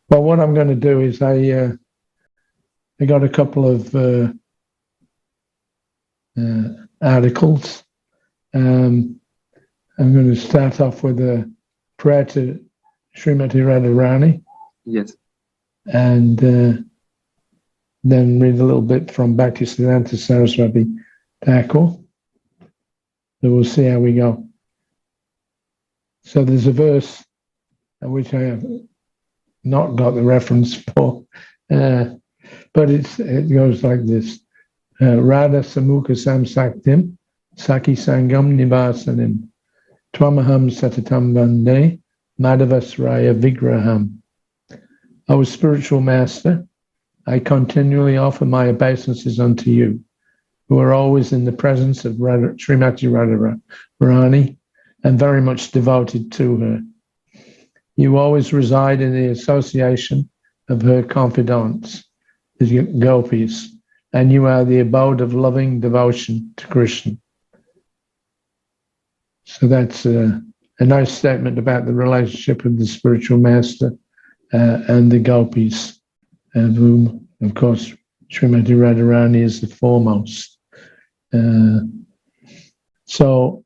Well, what I'm going to do is I got a couple of articles. I'm going to start off with a prayer to Srimati Radha Rani, Yes. and then read a little bit from Bhaktisiddhanta Saraswati Thakur. So we'll see how we go. So there's a verse which I have not got the reference for, but it goes like this. Radha Samukha Samsaktim Saki Sangam Nivasanim Twamaham Satatam Vande Madhavasraya Vigraham. O spiritual master, I continually offer my obeisances unto you, who are always in the presence of Srimati Radha Rani and very much devoted to her. You always reside in the association of her confidants, the gopis, and you are the abode of loving devotion to Krishna. So that's a nice statement about the relationship of the spiritual master and the gopis, of whom, of course, Srimati Radharani is the foremost. So,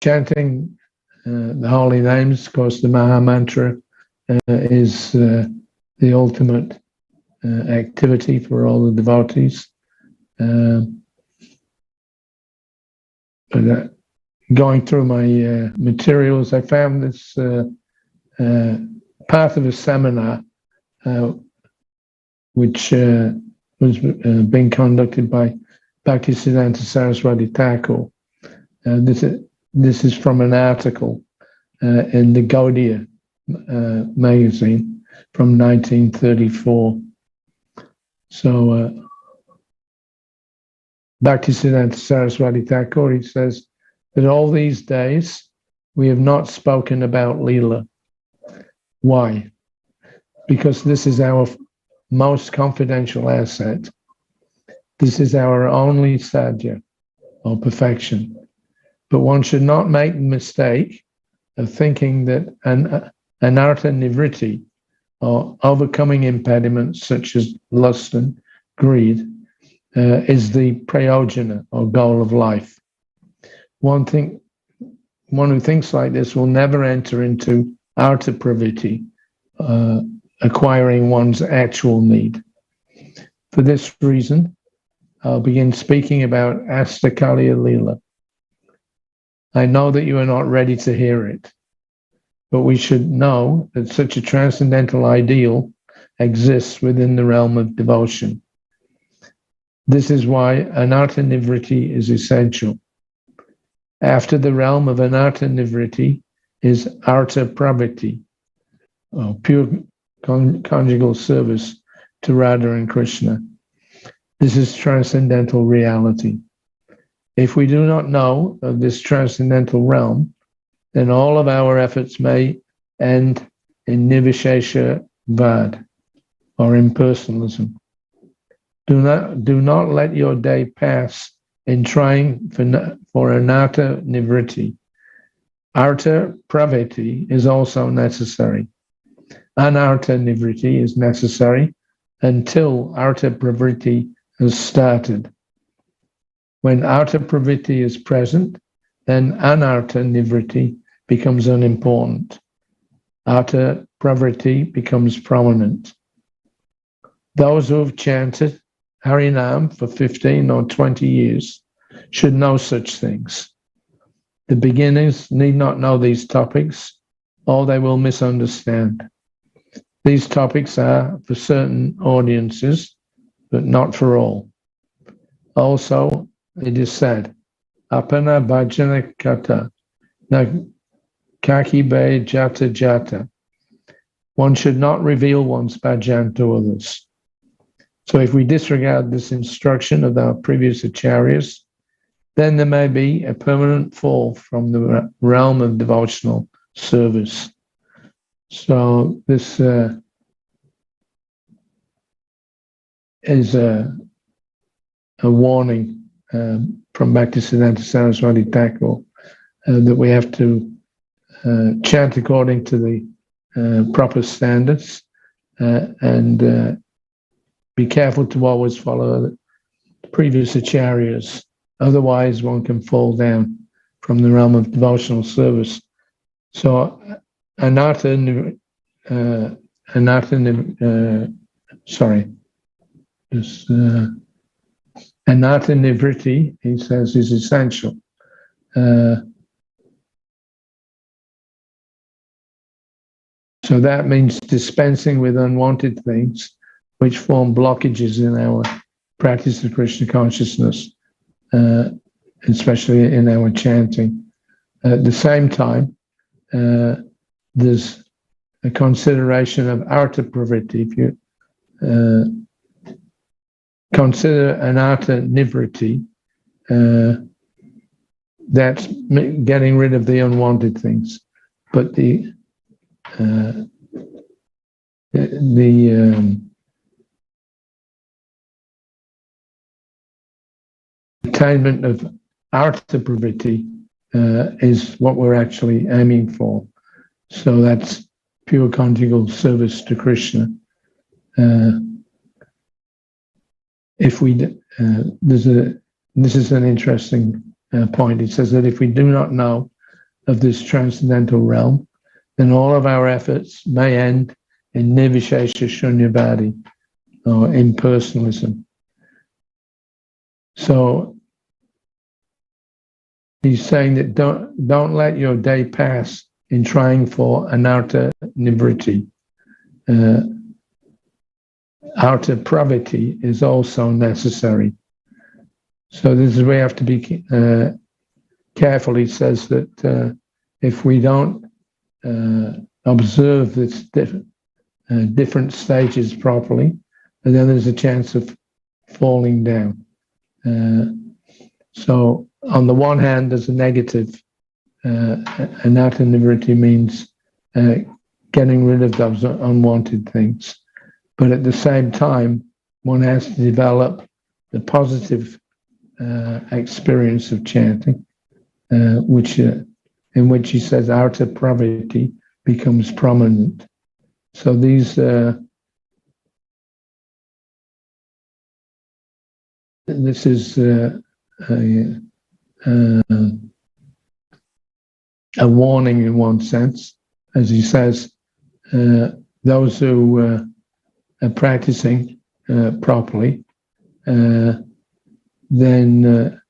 chanting the holy names, of course, the Maha Mantra is the ultimate activity for all the devotees. But going through my materials, I found this part of a seminar which was being conducted by Bhaktisiddhanta Saraswati Thakur. This is from an article in the Gaudiya magazine from 1934. So Bhaktisiddhanta Saraswati Thakur, he says that all these days we have not spoken about Leela. Why? Because this is our most confidential asset. This is our only sadhya, or perfection. But one should not make the mistake of thinking that anartha nivritti, or overcoming impediments such as lust and greed, is the prayojana, or goal of life. One who thinks like this will never enter into artha pravritti, acquiring one's actual need. For this reason, I'll begin speaking about Astakaliya Leela. I know that you are not ready to hear it, but we should know that such a transcendental ideal exists within the realm of devotion. This is why anartha nivritti is essential. After the realm of anartha nivritti is artha pravritti, or pure conjugal service to Radha and Krishna. This is transcendental reality. If we do not know of this transcendental realm, then all of our efforts may end in nivishesha vad, or impersonalism. Do not let your day pass in trying for anartha nivritti. Artha pravritti is also necessary. Anartha nivritti is necessary until artha pravritti has started. When artha pravritti is present, then anartha nivritti becomes unimportant. Artha pravritti becomes prominent. Those who have chanted Harinam for 15 or 20 years should know such things. The beginners need not know these topics, or they will misunderstand. These topics are for certain audiences, but not for all. Also, it is said, Apana bhajana kata, na kaki be jata jata. One should not reveal one's bhajan to others. So if we disregard this instruction of our previous acharyas, then there may be a permanent fall from the realm of devotional service. So this is a warning from Bhaktisiddhanta Saraswati Thakur that we have to chant according to the proper standards and be careful to always follow the previous acharyas. Otherwise, one can fall down from the realm of devotional service. So, anartha nivriti, he says, is essential. So that means dispensing with unwanted things which form blockages in our practice of Krishna consciousness, especially in our chanting. At the same time, there's a consideration of artha pravritti. If you consider an artha nivriti, that's getting rid of the unwanted things. But the attainment of artha pravritti is what we're actually aiming for. So that's pure conjugal service to Krishna. If we this is an interesting point. It says that if we do not know of this transcendental realm, then all of our efforts may end in nirvishesha shunyavadi, or impersonalism. So he's saying that don't let your day pass in trying for anartha nivriti. Artha pravritti is also necessary. So this is where we have to be careful. He says that if we don't observe this different stages properly, and then there's a chance of falling down. So on the one hand, there's a negative. Anartha nivriti means getting rid of those unwanted things. But at the same time, one has to develop the positive experience of chanting, in which he says artha pravritti becomes prominent. So these this is a warning in one sense, as he says, those who are practicing properly, then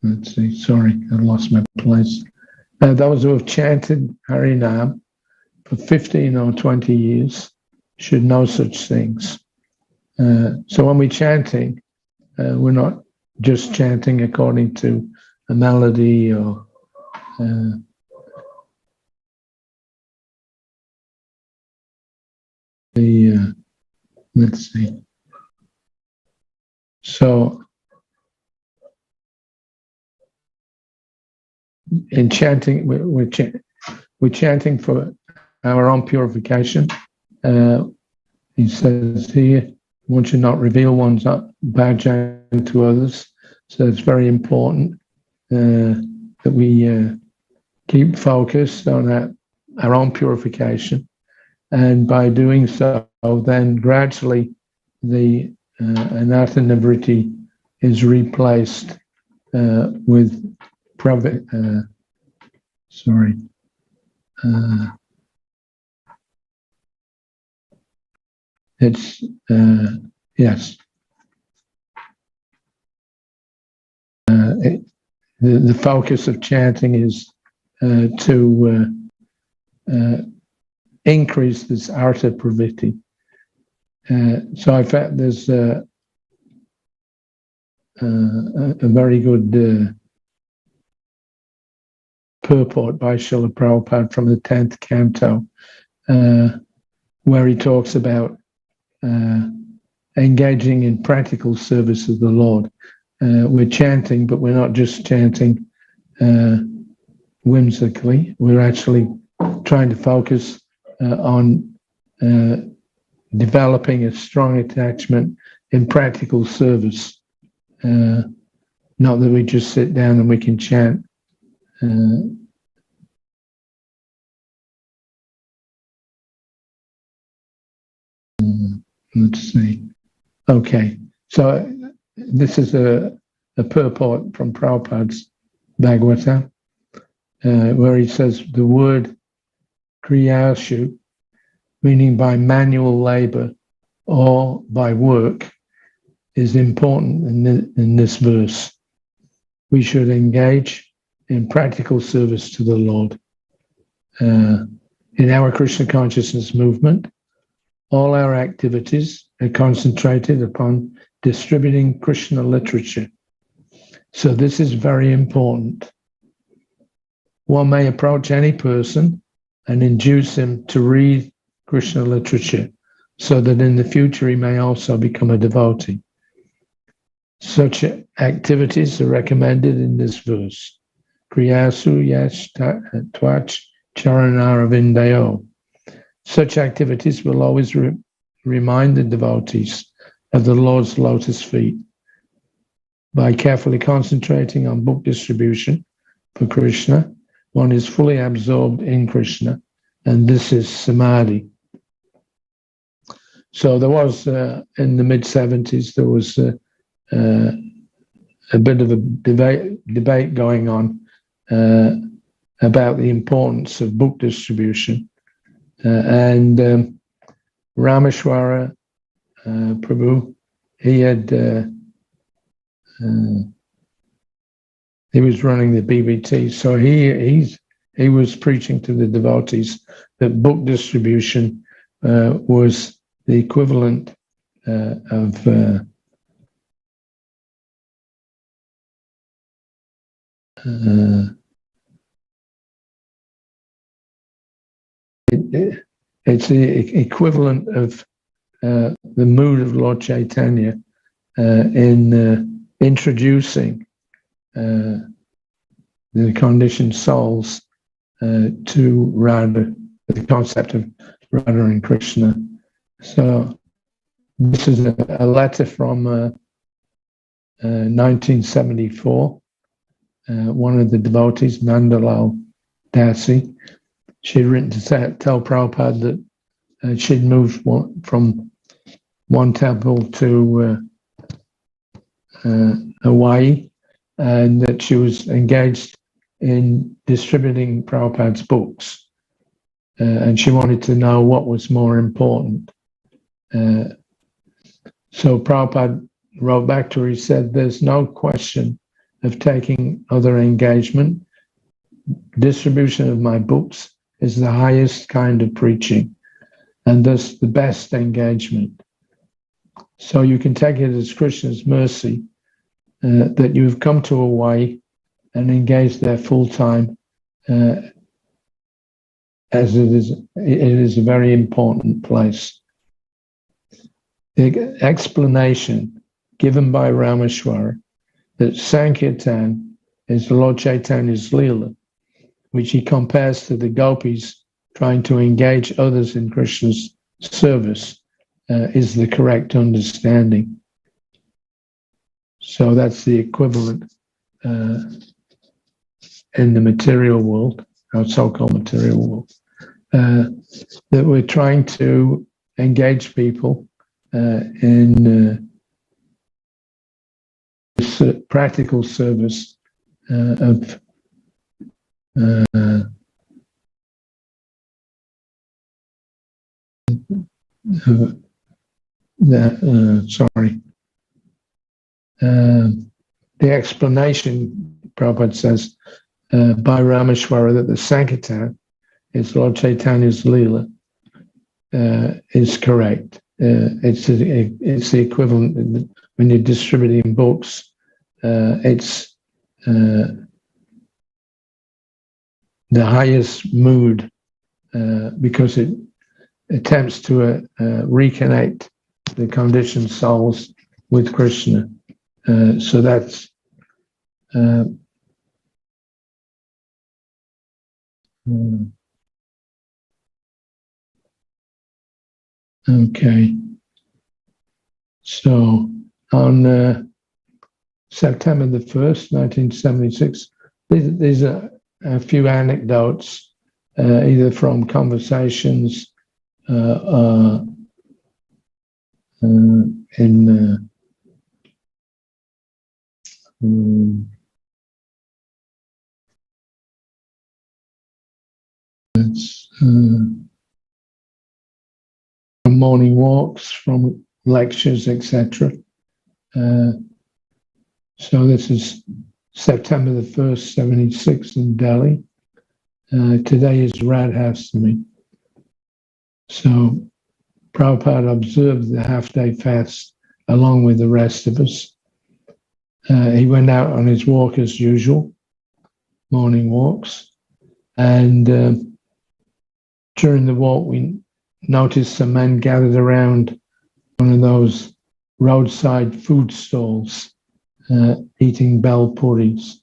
let's see, sorry, I lost my place. Those who have chanted Harinam for 15 or 20 years should know such things. So when we're chanting, we're not just chanting according to a melody or let's see. So in chanting, we're chanting for our own purification. He says here, one should not reveal one's bhajan to others. So it's very important that we keep focused on our own purification. And by doing so, then gradually the anartha nivriti is replaced with it's yes. The focus of chanting is to increase this artha pravritti. So I found there's a very good purport by Srila Prabhupada from the 10th canto, where he talks about engaging in practical service of the Lord. We're chanting, but we're not just chanting whimsically. We're actually trying to focus on developing a strong attachment in practical service. Not that we just sit down and we can chant. Let's see. Okay, so this is a purport from Prabhupada's Bhagavata, where he says the word kriyashu, meaning by manual labor or by work, is important in this verse. We should engage in practical service to the Lord. In our Krishna consciousness movement, all our activities are concentrated upon distributing Krishna literature. So this is very important. One may approach any person and induce him to read Krishna literature so that in the future he may also become a devotee. Such activities are recommended in this verse. Kriyasu yash twach charanaravindayo. Such activities will always remind the devotees of the Lord's lotus feet. By carefully concentrating on book distribution for Krishna, one is fully absorbed in Krishna, and this is Samadhi. So there was, in the mid-70s, there was a bit of a debate going on about the importance of book distribution. And Rameshwara Prabhu, he was running the BBT, so he was preaching to the devotees that book distribution was the equivalent of it's the equivalent of the mood of Lord Chaitanya in introducing the conditioned souls to Radha, the concept of Radha and Krishna. So this is a letter from 1974. One of the devotees, Nandalal Dasi, she'd written to tell Prabhupada that she'd moved from one temple to Hawaii, and that she was engaged in distributing Prabhupada's books. And she wanted to know what was more important. So Prabhupada wrote back to her, he said, there's no question of taking other engagement. Distribution of my books is the highest kind of preaching, and thus the best engagement. So you can take it as Krishna's mercy that you've come to Hawaii and engaged there full time, as it is a very important place. The explanation given by Rameshwara that Sankirtan is Lord Chaitanya's Leela, which he compares to the gopis trying to engage others in Krishna's service, is the correct understanding. So that's the equivalent in the material world, our so-called material world, that we're trying to engage people in this practical service of the explanation, Prabhupada says, by Rameshwara, that the Sankirtan is Lord Chaitanya's Leela, is correct. it's the equivalent when you're distributing books. It's the highest mood because it attempts to reconnect the conditioned souls with Krishna. So that's okay. So on September the 1st, 1976, these are a few anecdotes, either from conversations in from morning walks, from lectures, etc. So this is September the 1st, 76 in Delhi. Today is Radhastami. So Prabhupada observed the half-day fast along with the rest of us. He went out on his walk as usual, morning walks, and during the walk we noticed some men gathered around one of those roadside food stalls, eating bel puris.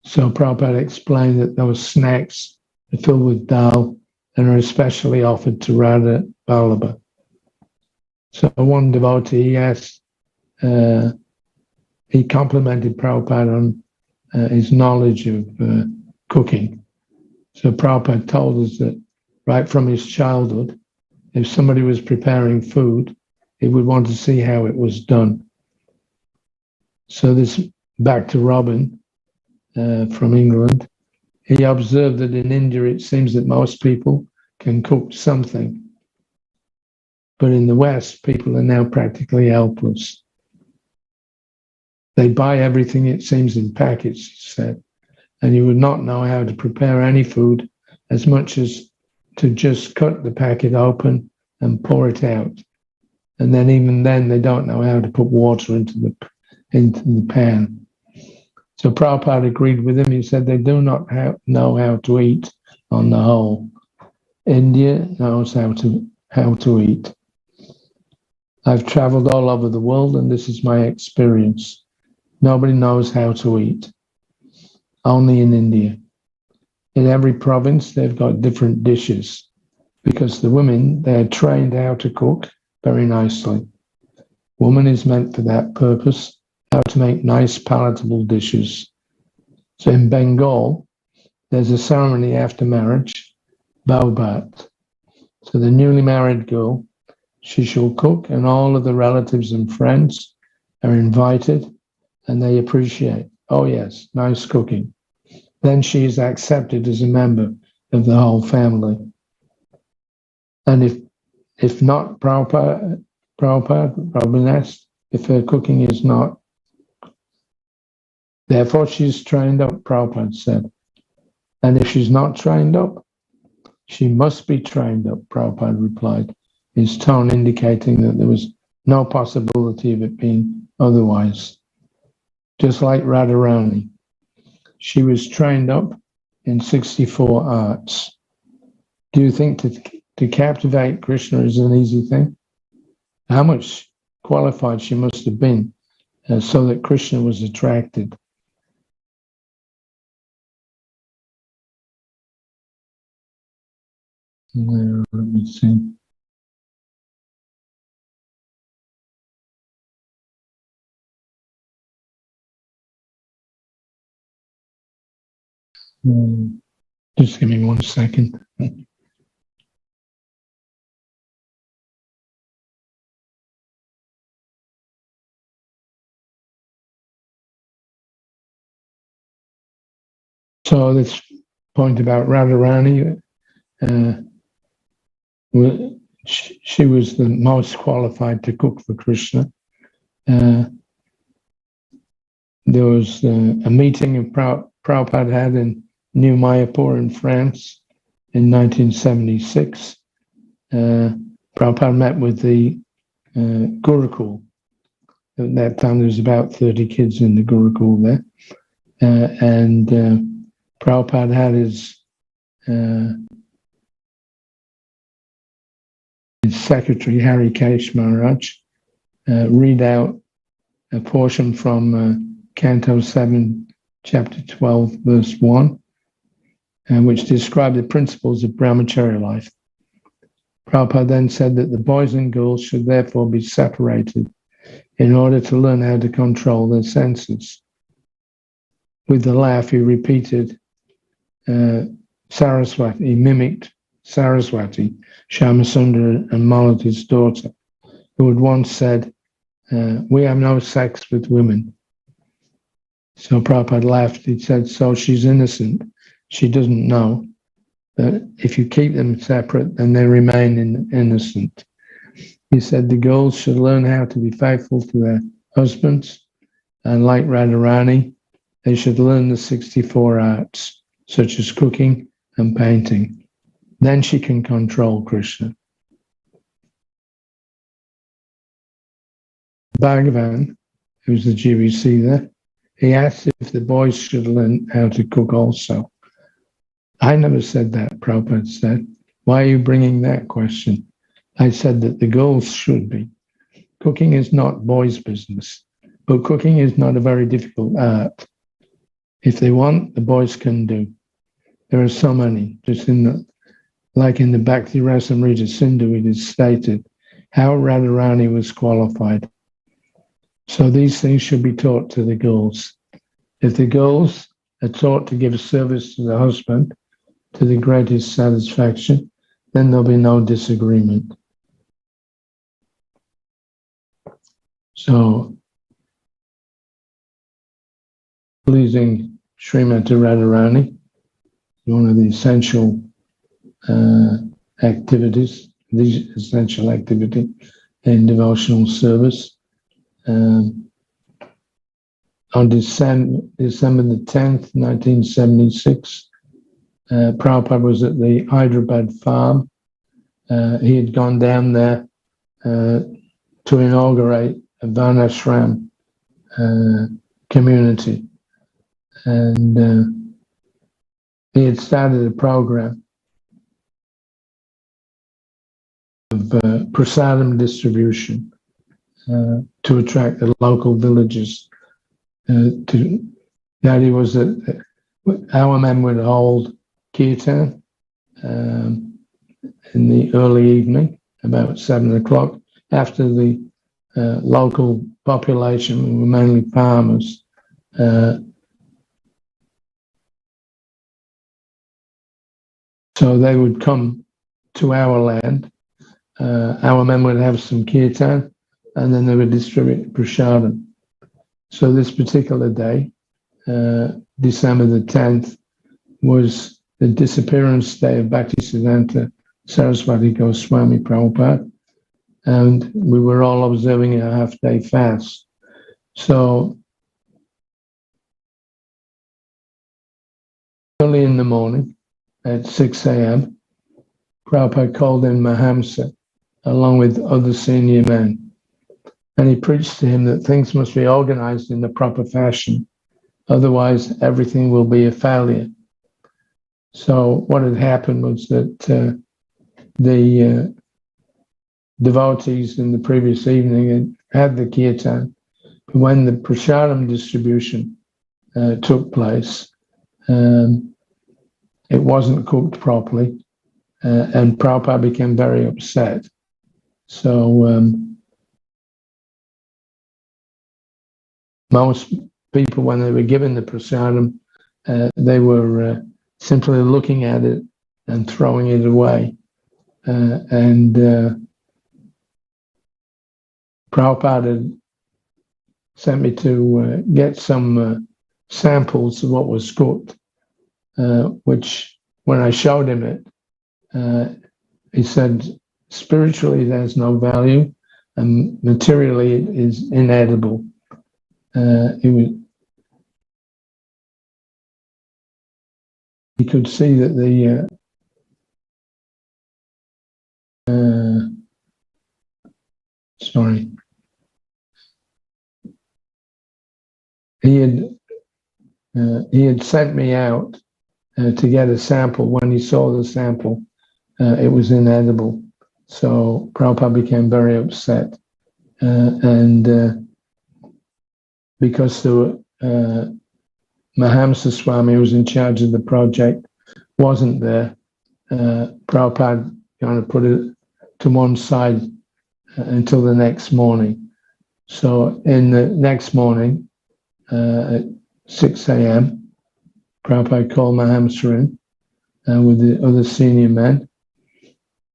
So Prabhupada explained that those snacks are filled with dal and are especially offered to Radha Vallabha. So one devotee asked, he complimented Prabhupada on his knowledge of cooking. So Prabhupada told us that right from his childhood, if somebody was preparing food, he would want to see how it was done. So this, back to Robin from England, he observed that in India it seems that most people can cook something. But in the West, people are now practically helpless. They buy everything, it seems, in packets, he said, and you would not know how to prepare any food as much as to just cut the packet open and pour it out. And then even then, they don't know how to put water into the pan. So Prabhupada agreed with him. He said they do not know how to eat on the whole. India knows how to eat. I've traveled all over the world, and this is my experience. Nobody knows how to eat. Only in India. In every province, they've got different dishes because the women, they're trained how to cook very nicely. Woman is meant for that purpose, how to make nice palatable dishes. So in Bengal, there's a ceremony after marriage, Baubat. So the newly married girl, she shall cook, and all of the relatives and friends are invited, and they appreciate, oh yes, nice cooking. Then she is accepted as a member of the whole family. And if not, Prabhupada asked if her cooking is not. Therefore, she's trained up, Prabhupada said. And if she's not trained up, she must be trained up, Prabhupada replied, his tone indicating that there was no possibility of it being otherwise. Just like Radharani, she was trained up in 64 arts. Do you think to captivate Krishna is an easy thing? How much qualified she must have been so that Krishna was attracted. Let me see. Just give me 1 second. So this point about Radharani, she was the most qualified to cook for Krishna. There was a meeting Prabhupada had in New Mayapur in France in 1976. Prabhupada met with the Gurukul. At that time, there was about 30 kids in the Gurukul there. And Prabhupada had his secretary, Hari Kesh Maharaj, read out a portion from Canto 7, Chapter 12, verse 1, which described the principles of brahmacharya life. Prabhupada then said that the boys and girls should therefore be separated in order to learn how to control their senses. With a laugh, he repeated Saraswati, he mimicked Saraswati, Shyamasundara and Malati's daughter, who had once said, we have no sex with women. So Prabhupada laughed. He said, so she's innocent. She doesn't know. But if you keep them separate, then they remain innocent. He said the girls should learn how to be faithful to their husbands. And like Radharani, they should learn the 64 arts, such as cooking and painting. Then she can control Krishna. Bhagavan, who's the GVC there, he asked if the boys should learn how to cook also. I never said that, Prabhupada said. Why are you bringing that question? I said that the girls should be. Cooking is not boys' business, but cooking is not a very difficult art. If they want, the boys can do. There are so many, just like in the Bhakti Rasamrita Sindhu, it is stated how Radharani was qualified. So these things should be taught to the girls. If the girls are taught to give service to the husband to the greatest satisfaction, then there'll be no disagreement. So, pleasing Srimati Radharani, one of the essential activities, the essential activity in devotional service. On December the 10th, 1976, Prabhupada was at the Hyderabad farm. He had gone down there to inaugurate a Varnashram community. And he had started a program of prasadam distribution to attract the local villagers. That he was our men would hold kirtan in the early evening, about 7 o'clock, after the local population, who were mainly farmers, so they would come to our land. Our men would have some kirtan, and then they would distribute prasadam. So this particular day, December the 10th, was the disappearance day of Bhaktisiddhanta Saraswati Goswami Prabhupada, and we were all observing a half-day fast. So early in the morning, at 6 a.m., Prabhupada called in Mahamsa along with other senior men. And he preached to him that things must be organized in the proper fashion. Otherwise, everything will be a failure. So what had happened was that the devotees in the previous evening had the kirtan. But when the prasadam distribution took place, it wasn't cooked properly, and Prabhupada became very upset. So most people, when they were given the prasadam, they were simply looking at it and throwing it away. And Prabhupada had sent me to get some samples of what was cooked, which when I showed him it, he said, spiritually there's no value and materially it is inedible. He could see that sorry. He had sent me out to get a sample. When he saw the sample, it was inedible. So Prabhupada became very upset. And because the Mahamsa Swami, who was in charge of the project, wasn't there, Prabhupada kind of put it to one side until the next morning. So in the next morning, at 6 a.m., Prabhupada called Mahamsa in with the other senior men,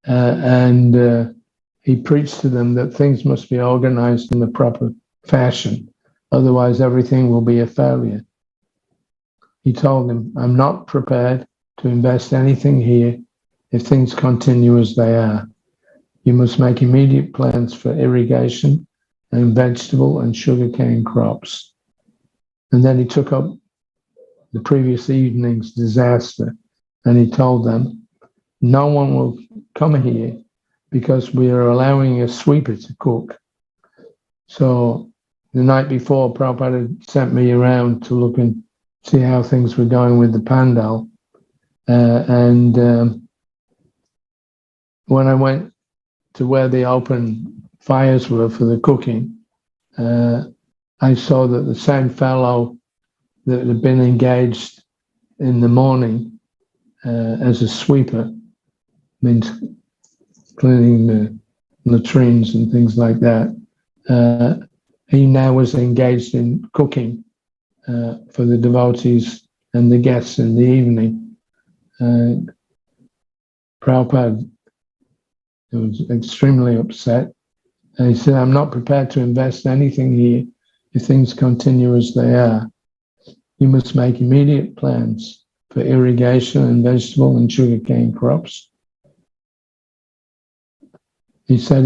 and he preached to them that things must be organized in the proper fashion, otherwise everything will be a failure. He told them, I'm not prepared to invest anything here if things continue as they are. You must make immediate plans for irrigation and vegetable and sugarcane crops. And then he took up the previous evening's disaster, and he told them, no one will come here because we are allowing a sweeper to cook. So the night before, Prabhupada had sent me around to look and see how things were going with the pandal. And when I went to where the open fires were for the cooking, I saw that the same fellow that had been engaged in the morning as a sweeper, means cleaning the latrines and things like that, he now was engaged in cooking for the devotees and the guests in the evening. Prabhupada was extremely upset. And he said, I'm not prepared to invest anything here if things continue as they are. You must make immediate plans for irrigation and vegetable and sugarcane crops. He said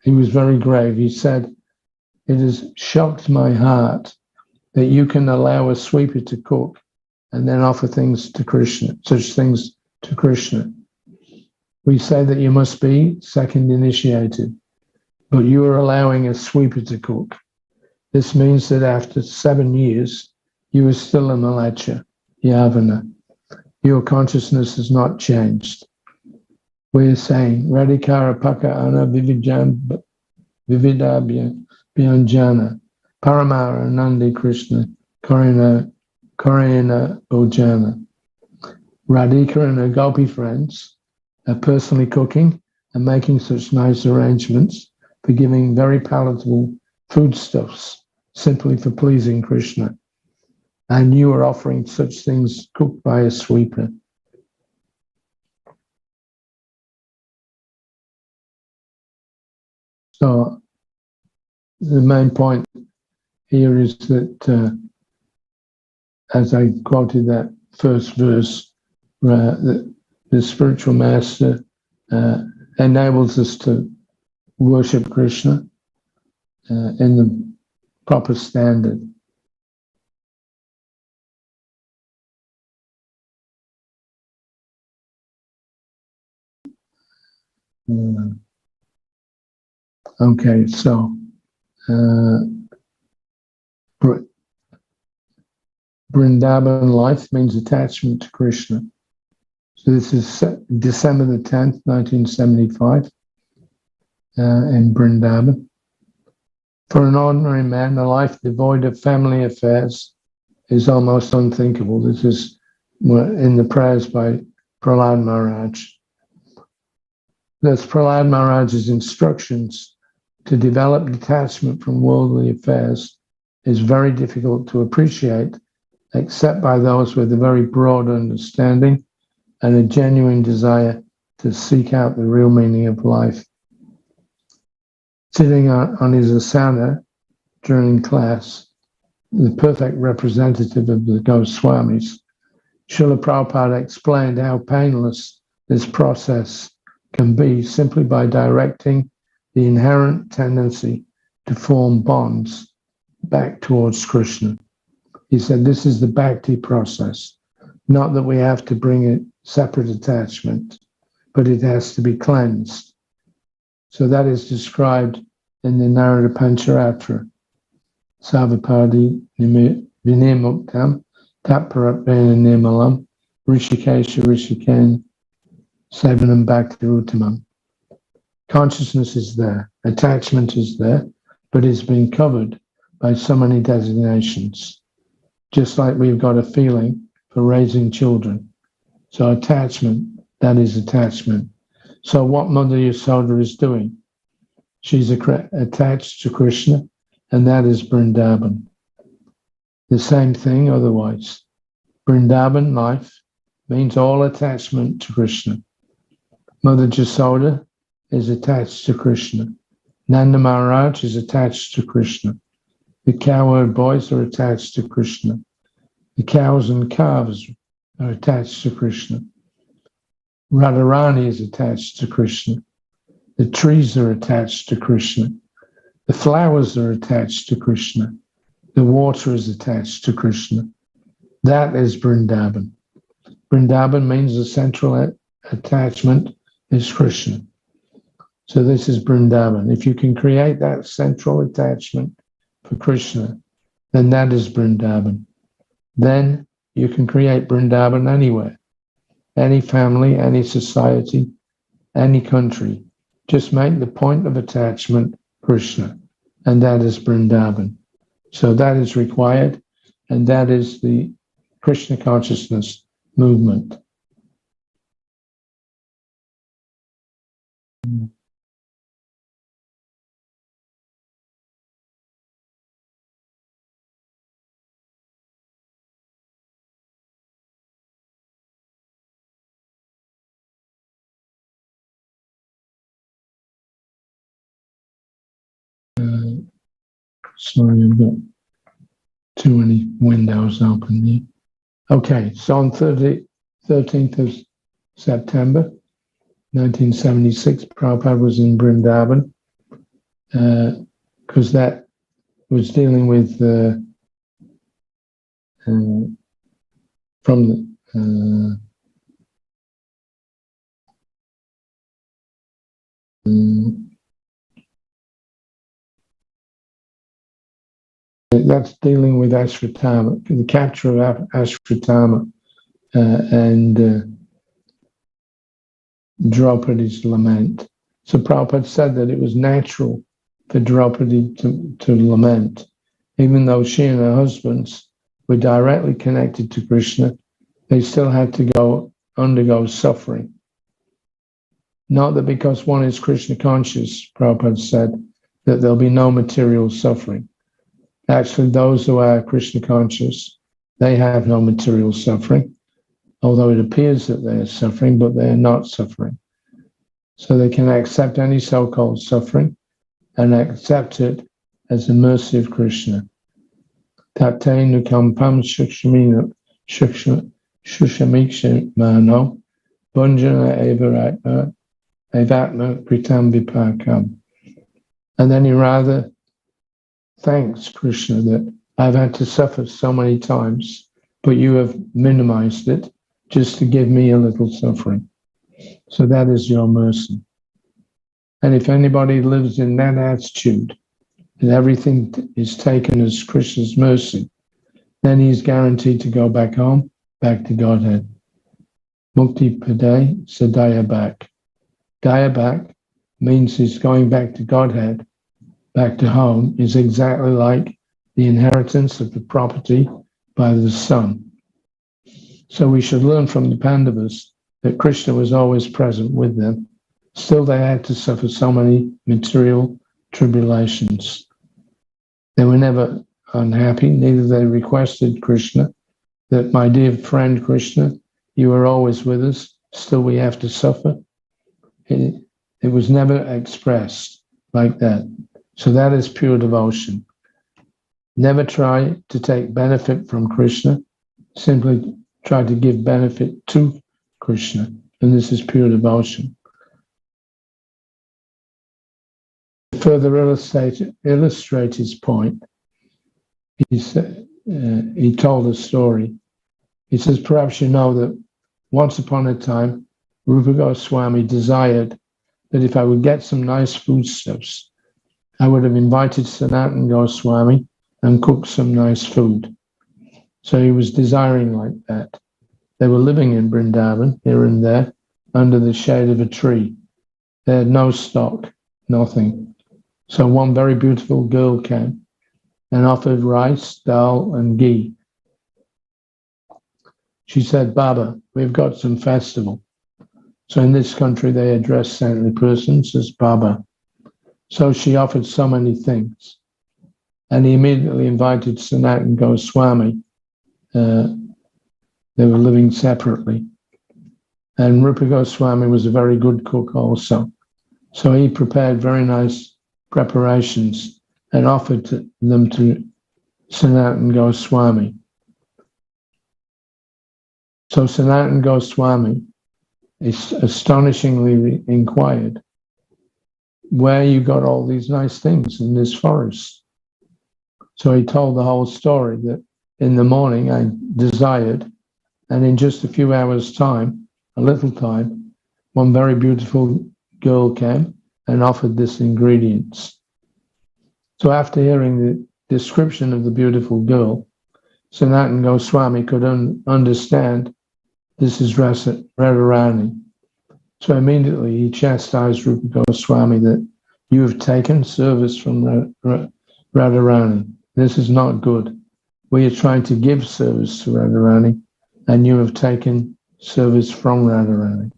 he was very grave. He said, it has shocked my heart that you can allow a sweeper to cook and then offer things to Krishna, such things to Krishna. We say that you must be second initiated, but you are allowing a sweeper to cook. This means that after 7 years, you are still a Malacha, Yavana. Your consciousness has not changed. We are saying, Radhikara Paka Ana Vividha Bhyanjana, Paramara Nandi Krishna, Korina Ojana. Radhika and her Gopi friends are personally cooking and making such nice arrangements for giving very palatable foodstuffs simply for pleasing Krishna. And you are offering such things cooked by a sweeper. So the main point here is that, as I quoted that first verse, the spiritual master enables us to worship Krishna in the proper standard. Okay, so Vrindavan life means attachment to Krishna. So this is December the 10th, 1975, in Vrindavan. For an ordinary man, a life devoid of family affairs is almost unthinkable. This is in the prayers by Prahlad Maharaj. Thus, Prahlad Maharaj's instructions to develop detachment from worldly affairs is very difficult to appreciate, except by those with a very broad understanding and a genuine desire to seek out the real meaning of life. Sitting on his asana during class, the perfect representative of the Goswamis, Srila Prabhupada explained how painless this process can be simply by directing the inherent tendency to form bonds back towards Krishna. He said this is the bhakti process, not that we have to bring a separate attachment, but it has to be cleansed. So that is described in the Narada Pancharatra. Savapadi Vinimuktam Taparatvena Nirmalam Rishikesha Rishiken Sevanam Bhakti Uttamam. Consciousness is there, attachment is there, but it's been covered by so many designations. Just like we've got a feeling for raising children. So attachment, that is attachment. So what Mother Yasoda is doing, she's attached to Krishna, and that is Vrindavan. The same thing otherwise. Vrindavan life means all attachment to Krishna. Mother Yasoda is attached to Krishna. Nanda Maharaj is attached to Krishna. The cowherd boys are attached to Krishna. The cows and calves are attached to Krishna. Radharani is attached to Krishna. The trees are attached to Krishna. The flowers are attached to Krishna. The water is attached to Krishna. That is Vrindavan. Vrindavan means the central attachment is Krishna. So this is Vrindavan. If you can create that central attachment for Krishna, then that is Vrindavan. Then you can create Vrindavan anywhere, any family, any society, any country. Just make the point of attachment Krishna, and that is Vrindavan. So that is required, and that is the Krishna consciousness movement. Sorry, I've got too many windows open here. Okay, so on 13th of September, 1976, Prabhupada was in Vrindavan because that was dealing with from the that's dealing with Ashvatthama, the capture of Ashvatthama and Draupadi's lament. So Prabhupada said that it was natural for Draupadi to lament, even though she and her husbands were directly connected to Krishna, they still had to undergo suffering. Not that because one is Krishna conscious, Prabhupada said, that there'll be no material suffering. Actually, those who are Krishna conscious, they have no material suffering, although it appears that they are suffering, but they are not suffering. So they can accept any so-called suffering and accept it as the mercy of Krishna. Tate nukampam shushamikshimano bunjana evatma kritam vipakam. And then he rather thanks Krishna that I've had to suffer so many times, but you have minimized it just to give me a little suffering. So that is your mercy. And if anybody lives in that attitude, and everything is taken as Krishna's mercy, then he's guaranteed to go back home, back to Godhead. Mukti Pade Sadaya back. Daya back means he's going back to Godhead, back to home, is exactly like the inheritance of the property by the son. So we should learn from the Pandavas that Krishna was always present with them. Still, they had to suffer so many material tribulations. They were never unhappy, neither they requested Krishna that, my dear friend Krishna, you are always with us, still we have to suffer. It was never expressed like that. So that is pure devotion. Never try to take benefit from Krishna, simply try to give benefit to Krishna, and this is pure devotion. To further illustrate his point, he told a story. He says, perhaps you know that once upon a time, Rupa Goswami desired that if I would get some nice foodstuffs, I would have invited Sanatana Goswami and cooked some nice food. So he was desiring like that. They were living in Vrindavan, here and there, under the shade of a tree. They had no stock, nothing. So one very beautiful girl came and offered rice, dal, and ghee. She said, Baba, we've got some festival. So in this country, they address saintly persons as Baba. So she offered so many things. And he immediately invited Sanatana Goswami. They were living separately. And Rupa Goswami was a very good cook also. So he prepared very nice preparations and offered them to Sanatana Goswami. So Sanatana Goswami astonishingly inquired, where you got all these nice things in this forest? So he told the whole story that in the morning I desired, and in just a few hours' time, a little time, one very beautiful girl came and offered this ingredients. So after hearing the description of the beautiful girl, Sanatana Goswami could understand this is Radharani. So immediately he chastised Rupa Goswami that you have taken service from Radharani. This is not good. We are trying to give service to Radharani, and you have taken service from Radharani.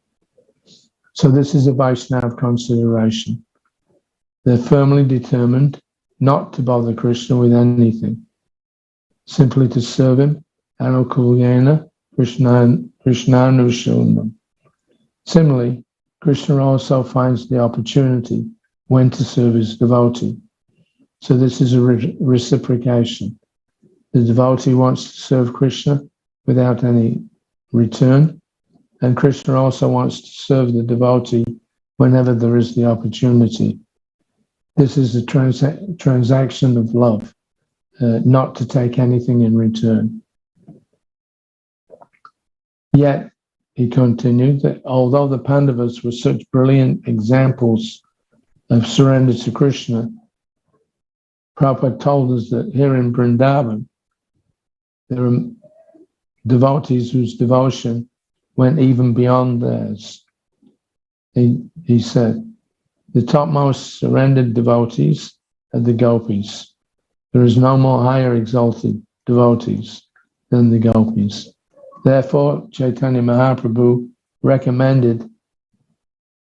So this is a Vaishnava consideration. They're firmly determined not to bother Krishna with anything, simply to serve him, anukulyena Krishnanushalnam. Similarly, Krishna also finds the opportunity when to serve his devotee. So this is a reciprocation. The devotee wants to serve Krishna without any return, and Krishna also wants to serve the devotee whenever there is the opportunity. This is a transaction of love, not to take anything in return. Yet, he continued that although the Pandavas were such brilliant examples of surrender to Krishna, Prabhupada told us that here in Vrindavan, there are devotees whose devotion went even beyond theirs. He said, the topmost surrendered devotees are the gopis. There is no more higher exalted devotees than the gopis. Therefore, Chaitanya Mahaprabhu recommended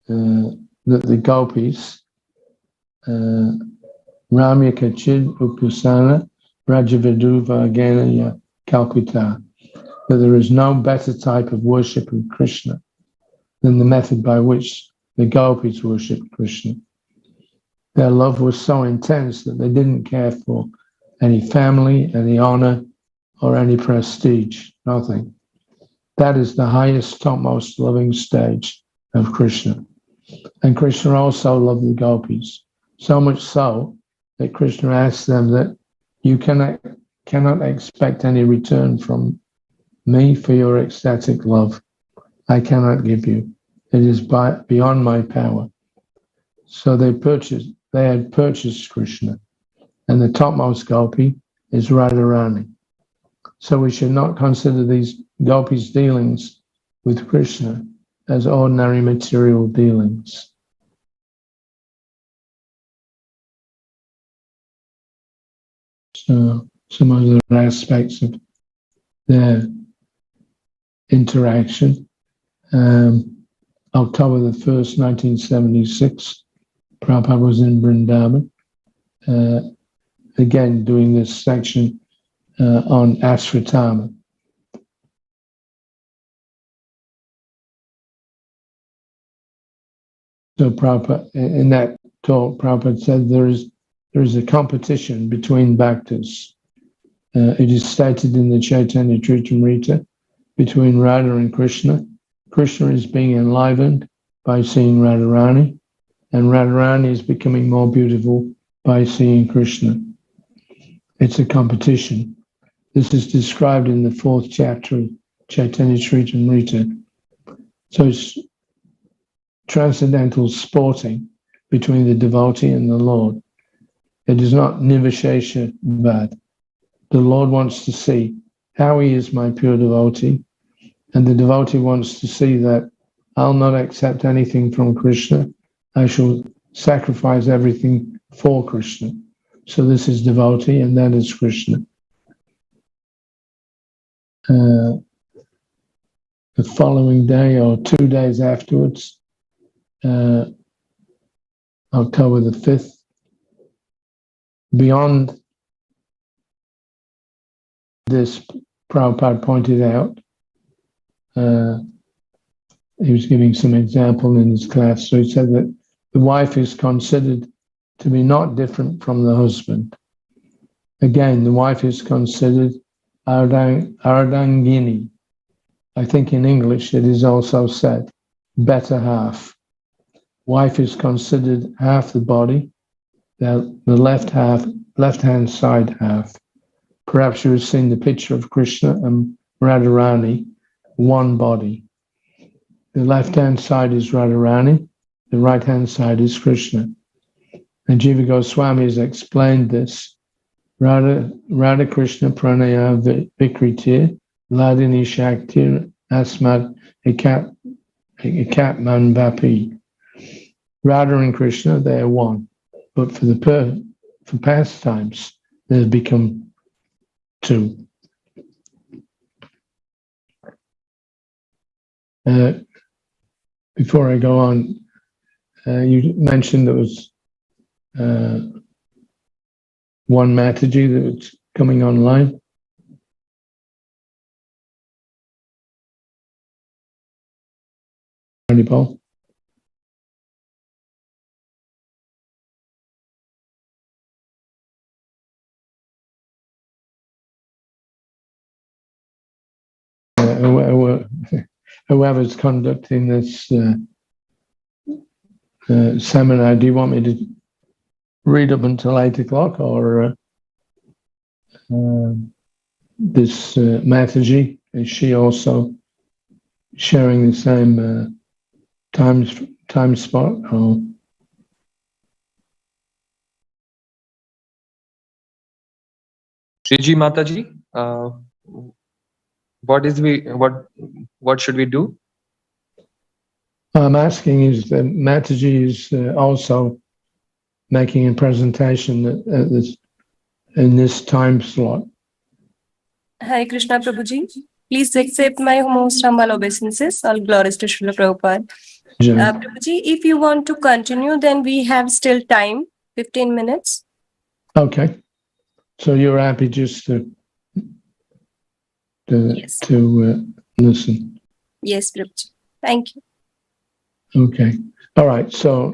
that the gopis, Ramya Kachid Upasana Rajavidu Vagena Kalkuta, that there is no better type of worship of Krishna than the method by which the gopis worshipped Krishna. Their love was so intense that they didn't care for any family, any honor, or any prestige, nothing. That is the highest, topmost loving stage of Krishna. And Krishna also loved the gopis, so much so that Krishna asked them that you cannot expect any return from me for your ecstatic love. I cannot give you. It is beyond my power. So they had purchased Krishna, and the topmost gopi is Radharani. So we should not consider these gopis' dealings with Krishna as ordinary material dealings. So some other aspects of their interaction. October the 1st, 1976, Prabhupada was in Vrindavan, again doing this section on Ashvatthama. So Prabhupada, in that talk, Prabhupada said there is a competition between bhaktas. It is stated in the Chaitanya Charitamrita between Radha and Krishna. Krishna is being enlivened by seeing Radharani, and Radharani is becoming more beautiful by seeing Krishna. It's a competition. This is described in the 4th chapter of Chaitanya Charitamrita. So it's transcendental sporting between the devotee and the Lord. It is not nivashesha bad. The Lord wants to see how he is my pure devotee, and the devotee wants to see that I'll not accept anything from Krishna. I shall sacrifice everything for Krishna. So this is devotee, and that is Krishna. The following day or 2 days afterwards, October the 5th, beyond this, Prabhupada pointed out, he was giving some example in his class. So he said that the wife is considered to be not different from the husband. Again, the wife is considered ardangini. I think in English it is also said better half. Wife is considered half the body, the left-hand side half. Perhaps you have seen the picture of Krishna and Radharani, one body. The left-hand side is Radharani, the right-hand side is Krishna. And Jiva Goswami has explained this. Radha Krishna pranaya vikritir ladini shaktir asmat ekatman vapi. Radha and Krishna, they are one. But for pastimes, they have become two. Before I go on, you mentioned there was one Mataji that was coming online. Paul? Whoever's conducting this seminar, do you want me to read up until 8 o'clock, or this Mataji, is she also sharing the same time spot? Or Shiji Mataji, what should we do? I'm asking is that Mataji is also making a presentation in this time slot. Hare Krishna Prabhuji. Please accept my most humble obeisances. All glories to Srila Prabhupada. Prabhuji, if you want to continue, then we have still time, 15 minutes. Okay. So you're happy just to Yes. Listen. Yes, Prabhuji. Thank you. Okay. All right. So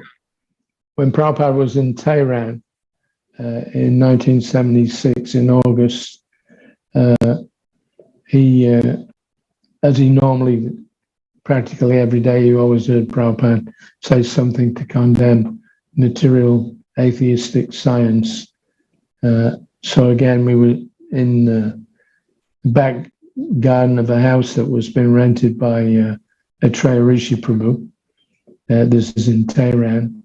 when Prabhupada was in Tehran in 1976, in August, he, as he normally, practically every day, you always heard Prabhupada say something to condemn material atheistic science. So again, we were in the back garden of a house that was being rented by Atreya Rishi Prabhu. This is in Tehran.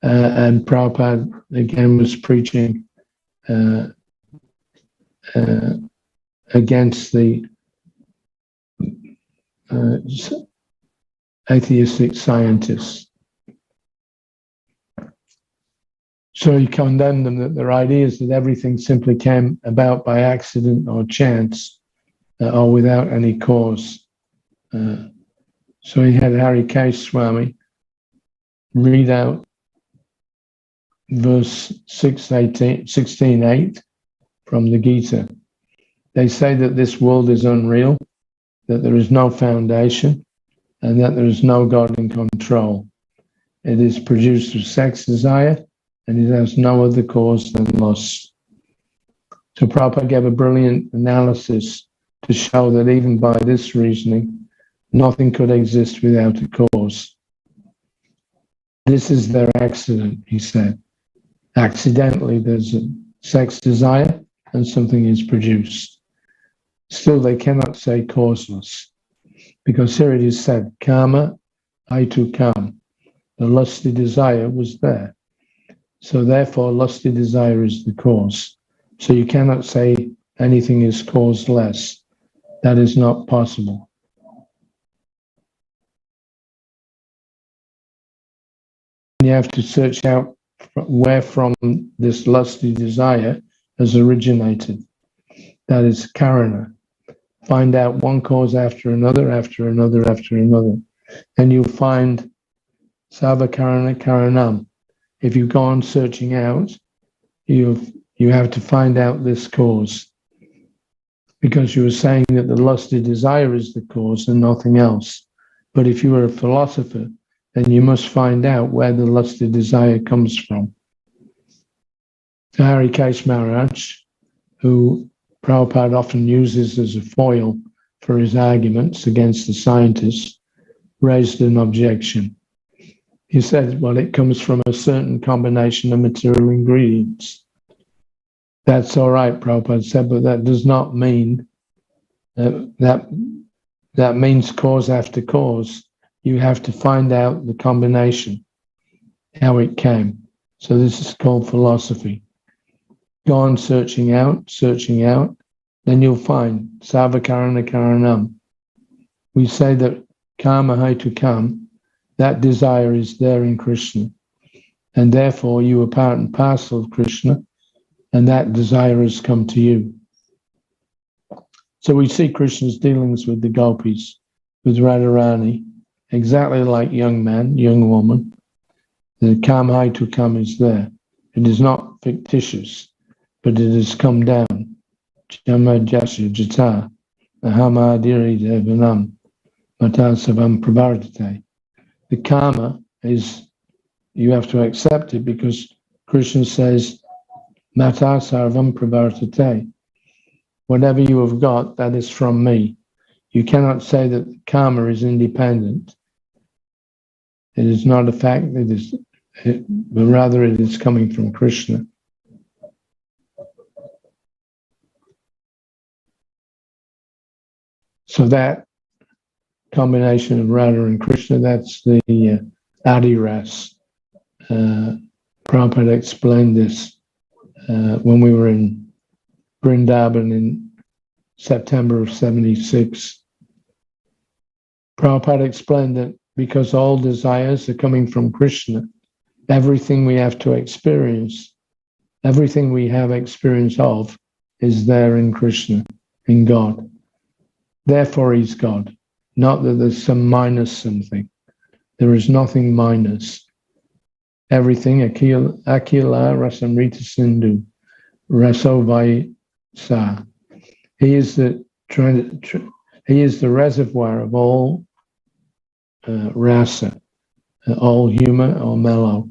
And Prabhupada again was preaching against the atheistic scientists. So he condemned them that their ideas that everything simply came about by accident or chance or without any cause. So he had Hari Kesh Swami read out verse 16:8 from the Gita. They say that this world is unreal, that there is no foundation, and that there is no God in control. It is produced of sex desire, and it has no other cause than lust. So Prabhupada gave a brilliant analysis to show that even by this reasoning, nothing could exist without a cause. This is their accident, he said. Accidentally, there's a sex desire and something is produced. Still, they cannot say causeless, because here it is said, karma, I to come. The lusty desire was there. So therefore, lusty desire is the cause. So you cannot say anything is causeless. That is not possible. You have to search out where from this lusty desire has originated. That is karana. Find out one cause after another, after another, after another. And you'll find Sava Karana Karanam. If you go on searching out, you have to find out this cause. Because you were saying that the lusty desire is the cause and nothing else. But if you were a philosopher, then you must find out where the lusty desire comes from. So Harikesh Maharaj, who Prabhupada often uses as a foil for his arguments against the scientists, raised an objection. He said, well, it comes from a certain combination of material ingredients. That's all right, Prabhupada said, but that does not mean that means cause after cause. You have to find out the combination, how it came. So this is called philosophy. Go on searching out, then you'll find Savakarana Karanam. We say that karma haitu kam, that desire is there in Krishna. And therefore you are part and parcel of Krishna, and that desire has come to you. So we see Krishna's dealings with the gopis, with Radharani, exactly like young man, young woman. The karma haitu kam is there. It is not fictitious, but it has come down. Jama jasya jata, ahamadiri devanam, matasavam prabhardate. The karma is, you have to accept it because Krishna says, matasarvam prabhardate. Whatever you have got, that is from me. You cannot say that karma is independent. It is not a fact, but rather it is coming from Krishna. So that combination of Radha and Krishna, that's the Adiras. Prabhupada explained this when we were in Vrindavan in September of 76. Prabhupada explained that because all desires are coming from Krishna, everything we have to experience, everything we have experience of is there in Krishna, in God. Therefore he's God. Not that there's some minus something. There is nothing minus. Everything, akila rasamrita sindhu, rasovai sa. He is the reservoir of all rasa, all humor or mellow.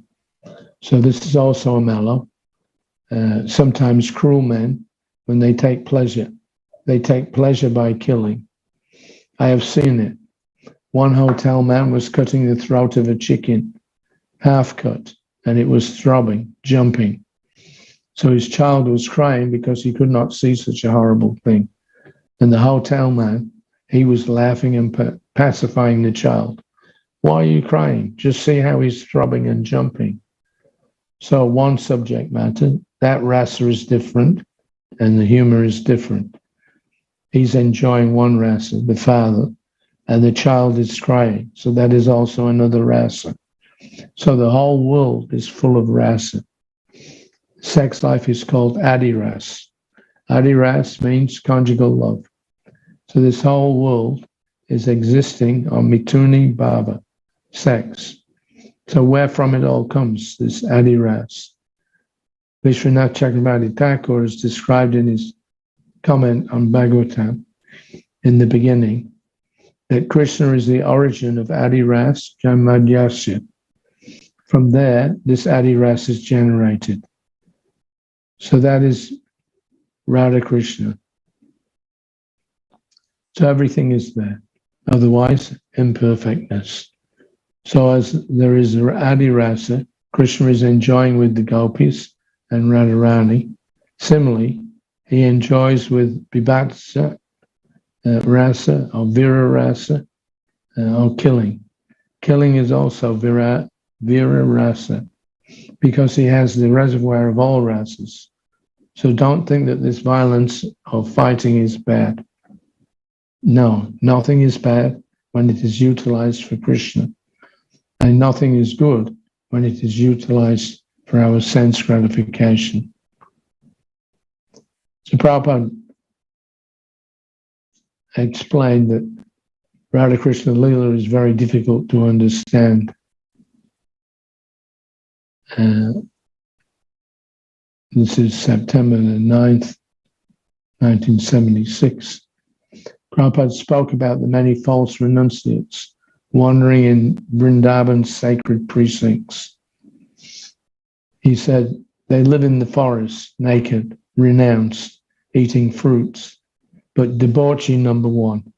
So this is also a mellow. Sometimes cruel men, when they take pleasure by killing. I have seen it. One hotel man was cutting the throat of a chicken, half cut, and it was throbbing, jumping. So his child was crying because he could not see such a horrible thing. And the hotel man, he was laughing and pacifying the child. Why are you crying? Just see how he's throbbing and jumping. So one subject matter, that rasa is different, and the humor is different. He's enjoying one rasa, the father, and the child is crying. So that is also another rasa. So the whole world is full of rasa. Sex life is called adiras. Adiras means conjugal love. So this whole world is existing on mituni bhava, sex. So where from it all comes, this adiras? Vishwanath Chakravarti Thakur is described in his comment on Bhagavatam in the beginning that Krishna is the origin of Adiras Jamadhyasya. From there, this Adiras is generated. So that is Radha Krishna. So everything is there. Otherwise, imperfectness. So as there is Adirasa, Krishna is enjoying with the gopis and Radharani. Similarly, he enjoys with Bibhatsa rasa or Vira rasa or killing. Killing is also Vira rasa. because he has the reservoir of all rasas. So don't think that this violence or fighting is bad. No, nothing is bad when it is utilized for Krishna. And nothing is good when it is utilized for our sense gratification. So Prabhupada explained that Radha Krishna Leela is very difficult to understand. This is September the 9th, 1976. Prabhupada spoke about the many false renunciates wandering in Vrindavan's sacred precincts. He said, they live in the forest, naked, renounced, eating fruits, but debauchee number one,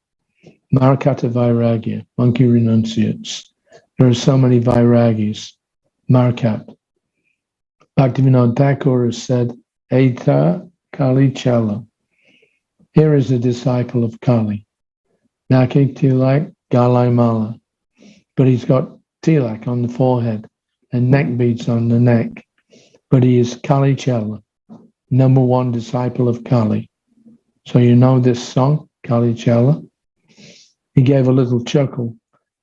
Markata Vairagya, monkey renunciates. There are so many Vairagis, Markat. Bhaktivinoda Thakur has said, Eta Kali Chala. Here is a disciple of Kali. Naki Tilak Galai Mala. But he's got tilak on the forehead and neck beads on the neck. But he is Kali Chala, number one disciple of Kali. So you know this song, Kali Chala? He gave a little chuckle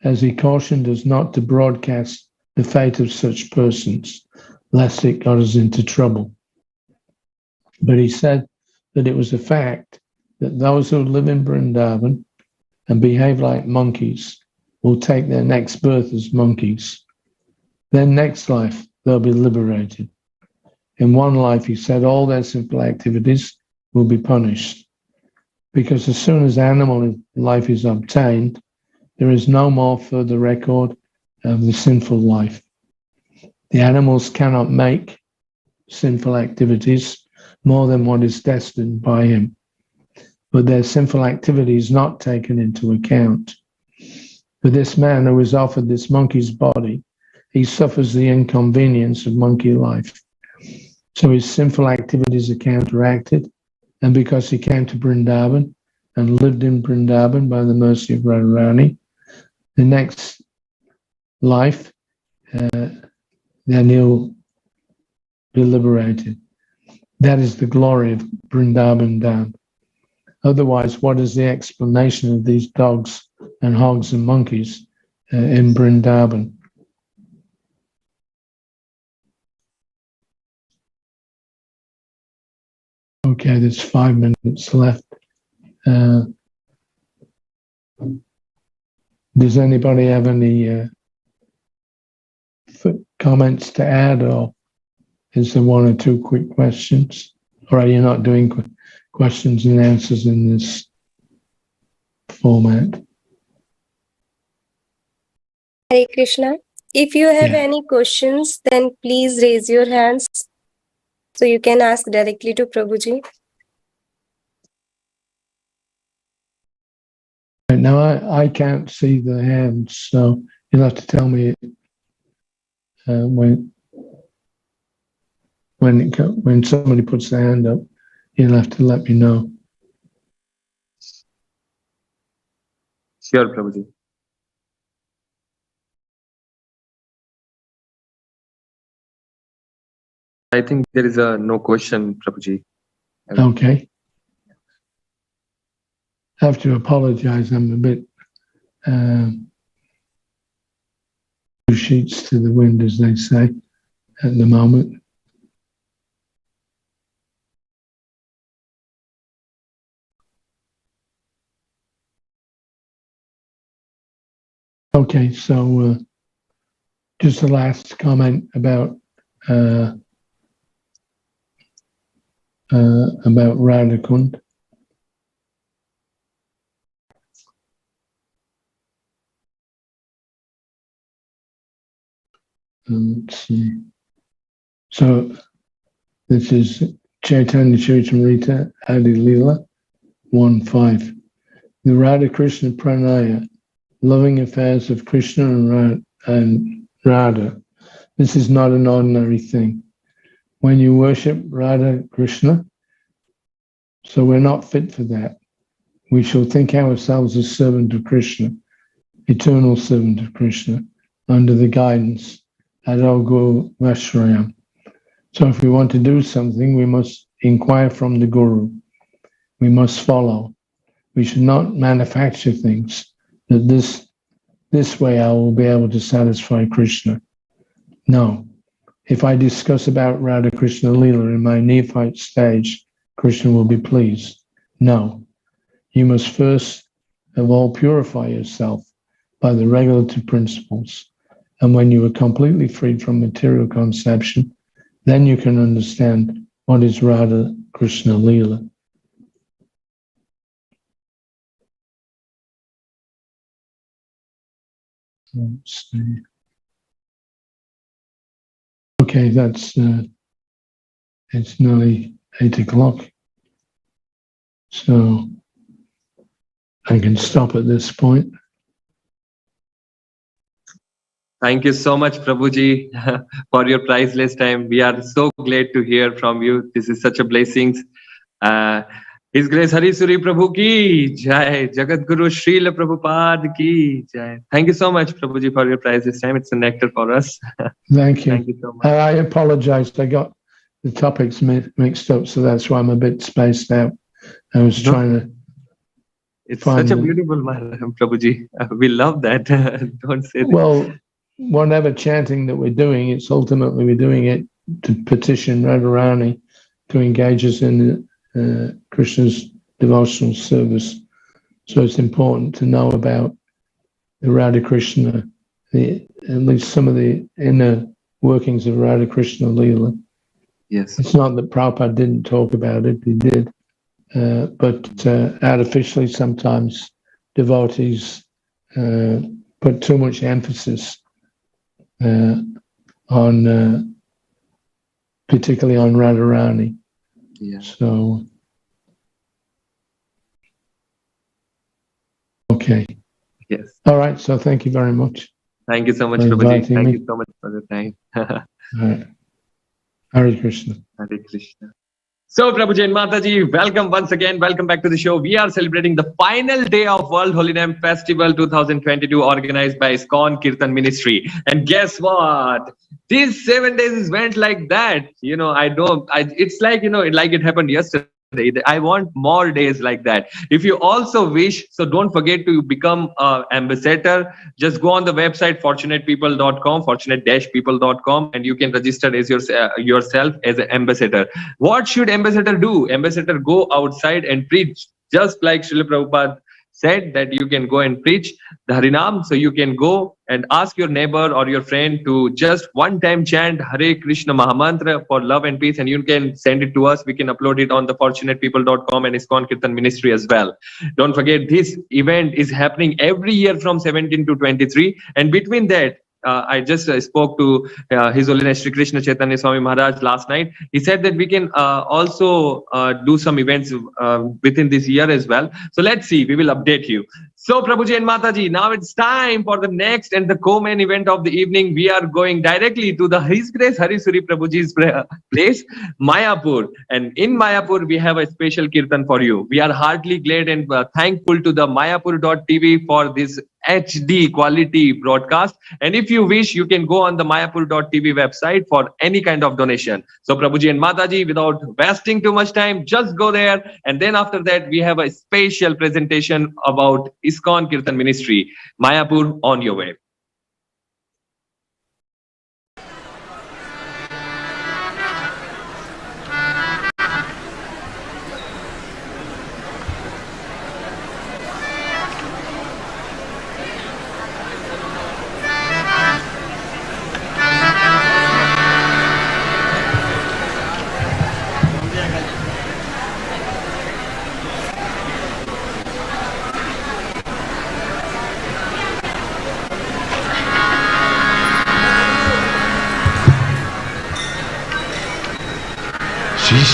as he cautioned us not to broadcast the fate of such persons, lest it got us into trouble. But he said that it was a fact that those who live in Vrindavan and behave like monkeys will take their next birth as monkeys. Then next life, they'll be liberated. In one life, he said, all their sinful activities will be punished. Because as soon as animal life is obtained, there is no more further record of the sinful life. The animals cannot make sinful activities more than what is destined by him. But their sinful activity is not taken into account. For this man who is offered this monkey's body, he suffers the inconvenience of monkey life. So his sinful activities are counteracted, and because he came to Vrindavan and lived in Vrindavan by the mercy of Rani, the next life, then he'll be liberated. That is the glory of Vrindavan Dham. Otherwise, what is the explanation of these dogs and hogs and monkeys in Vrindavan? Okay, there's 5 minutes left. Does anybody have any comments to add, or is there 1 or 2 quick questions? Or are you not doing questions and answers in this format? Hare Krishna. If you have Yeah. any questions, then please raise your hands so you can ask directly to Prabhuji. Right now, I can't see the hands, so you'll have to tell me when somebody puts their hand up. You'll have to let me know. Sure, Prabhuji. I think there is no question, Prabhuji. Okay. I have to apologize. I'm a bit 2 sheets to the wind, as they say, at the moment. Okay, so just a last comment about Radhakund. Let's see. So this is Chaitanya Charitamrita Adi Leela 1.5. The Radha Krishna Pranaya, loving affairs of Krishna and Radha. This is not an ordinary thing. When you worship Radha Krishna, so we're not fit for that. We shall think ourselves as servant of Krishna, eternal servant of Krishna, under the guidance Adogo Vashrayam. So if we want to do something, we must inquire from the Guru. We must follow. We should not manufacture things that this way I will be able to satisfy Krishna. No. If I discuss about Radha Krishna Leela in my neophyte stage, Krishna will be pleased. No. You must first of all purify yourself by the regulative principles. And when you are completely freed from material conception, then you can understand what is Radha Krishna Leela. Let's see. Okay, that's it's nearly 8 o'clock. So I can stop at this point. Thank you so much, Prabhuji, for your priceless time. We are so glad to hear from you. This is such a blessing. His Grace Hari Suri Prabhu ki jai, Jagat Guru Srila Prabhupada ki jai. Thank you so much, Prabhuji, for your priceless time. It's a nectar for us. Thank you. Thank you so much. I apologize. I got the topics mixed up, so that's why I'm a bit spaced out. I was trying to. It's such a beautiful Maharaj, Prabhuji. We love that. Don't say that. Well, whatever chanting that we're doing, it's ultimately we're doing it to petition Radharani to engage us in Krishna's devotional service. So it's important to know about the Radha Krishna, at least some of the inner workings of Radha Krishna Leela. Yes. It's not that Prabhupada didn't talk about it, he did. But artificially, sometimes devotees put too much emphasis on, particularly on Radharani. Yeah. So, okay. Yes. All right. So thank you very much. Thank you so much, For Prabhuji. inviting Thank me. you so much for the time. All right. Hare Krishna. Hare Krishna. So, Prabhuji and Mataji, welcome once again. Welcome back to the show. We are celebrating the final day of World Holy Name Festival 2022 organized by ISKCON Kirtan Ministry. And guess what? These 7 days went like that. You know, it's like, you know, like it happened yesterday. I want more days like that. If you also wish, so don't forget to become an ambassador. Just go on the website fortunatepeople.com, fortunate-people.com, and you can register as yourself as an ambassador. What should ambassador do? Ambassador go outside and preach, just like Srila Prabhupada said that you can go and preach the Harinam. So you can go and ask your neighbor or your friend to just one time chant Hare Krishna Mahamantra for love and peace, and you can send it to us. We can upload it on the fortunatepeople.com and ISKCON Kirtan Ministry as well. Don't forget, this event is happening every year from 17 to 23, and between that, I just spoke to His Holiness Shri Krishna Chaitanya Swami Maharaj last night. He said that we can also do some events within this year as well. So let's see, we will update you. So Prabhuji and Mataji, now it's time for the next and the co-main event of the evening. We are going directly to the His Grace Hari Suri Prabhuji's place, Mayapur. And in Mayapur, we have a special kirtan for you. We are heartily glad and thankful to the Mayapur.tv for this HD quality broadcast. And if you wish, you can go on the Mayapur.tv website for any kind of donation. So Prabhuji and Mataji, without wasting too much time, just go there. And then after that, we have a special presentation about ISKCON Kirtan Ministry. Mayapur, on your way.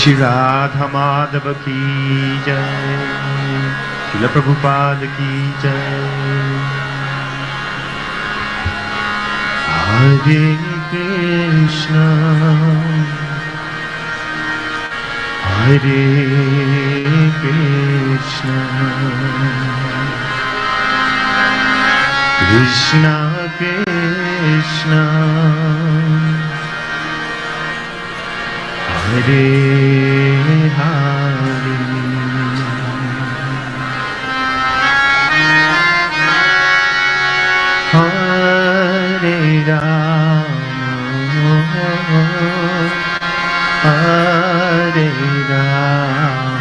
Shri Radha Madhav की जय, शिला प्रभुपाद की जय। हरे कृष्णा हरे Krishna Krishna Krishna Hare Hare Hare Rama Hare Rama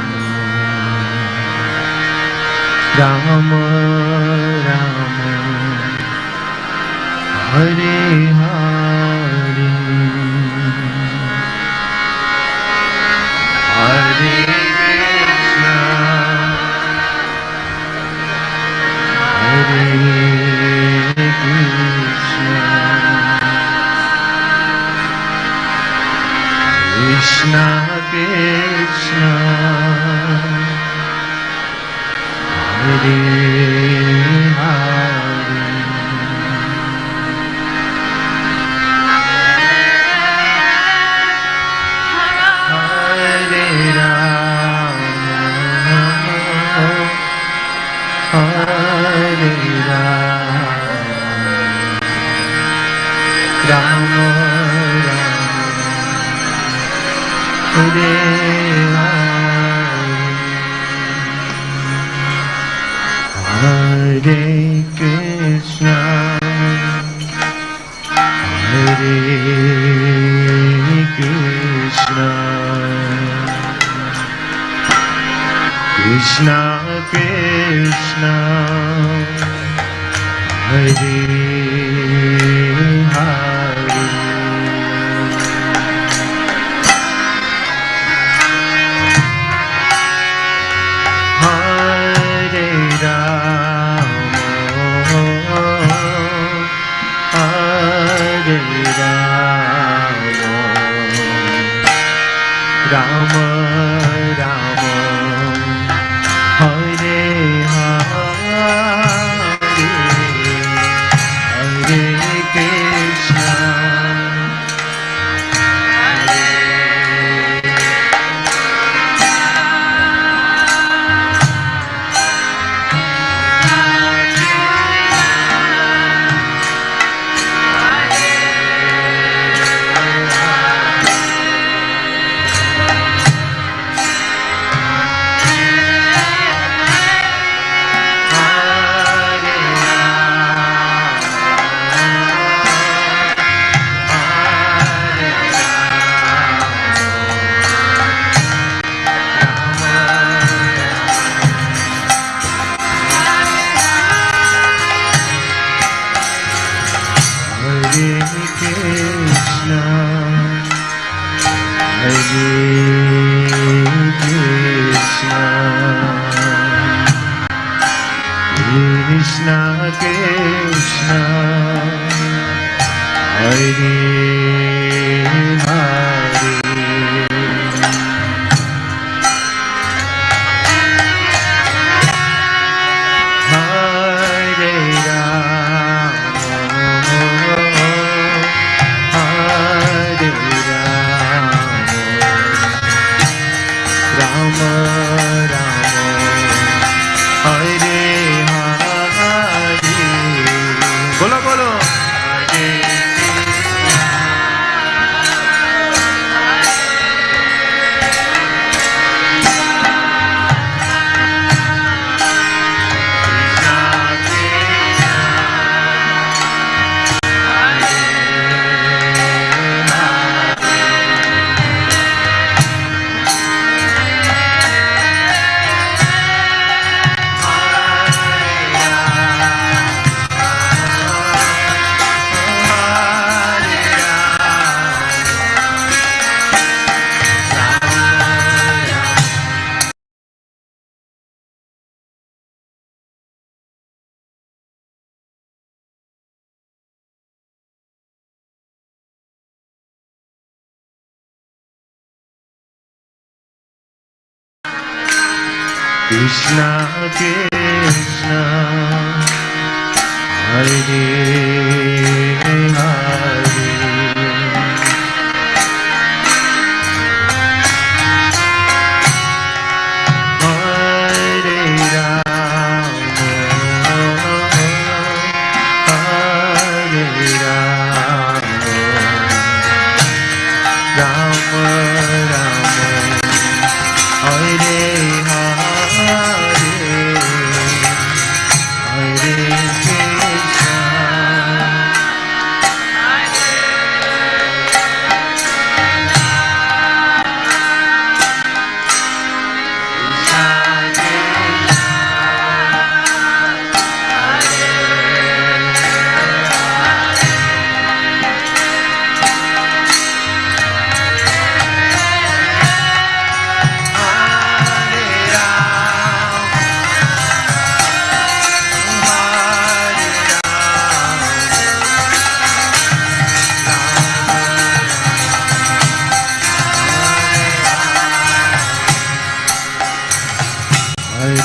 Rama Rama Hare Hare Hare Krishna Hare Krishna Krishna Krishna Hare Hare Hare Rama Hare Rama Rama Hare Hare Krishna Hare Krishna Krishna Krishna Hare Hare Hare Rama Hare Rama Rama Rama Hare Hare Hare Krishna Krishna Krishna Hare Hare Hare Rama Hare Rama Rama Hare बोलो बोलो हरे Krishna Krishna Hare Hare Hare Rama Hare Rama Rama Rama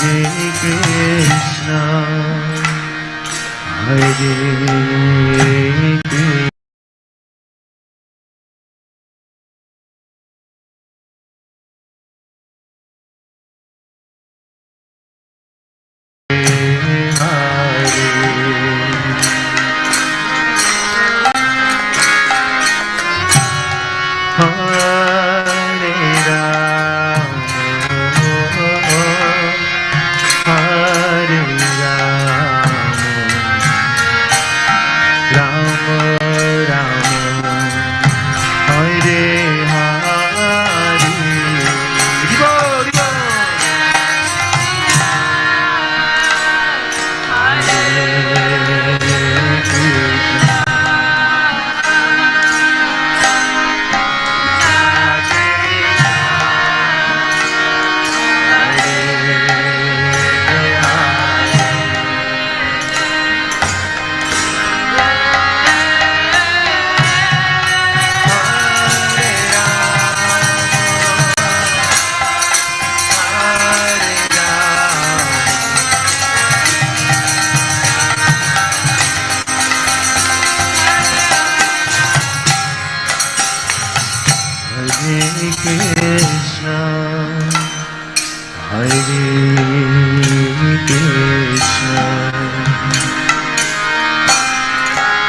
Krishna, Hare Krishna.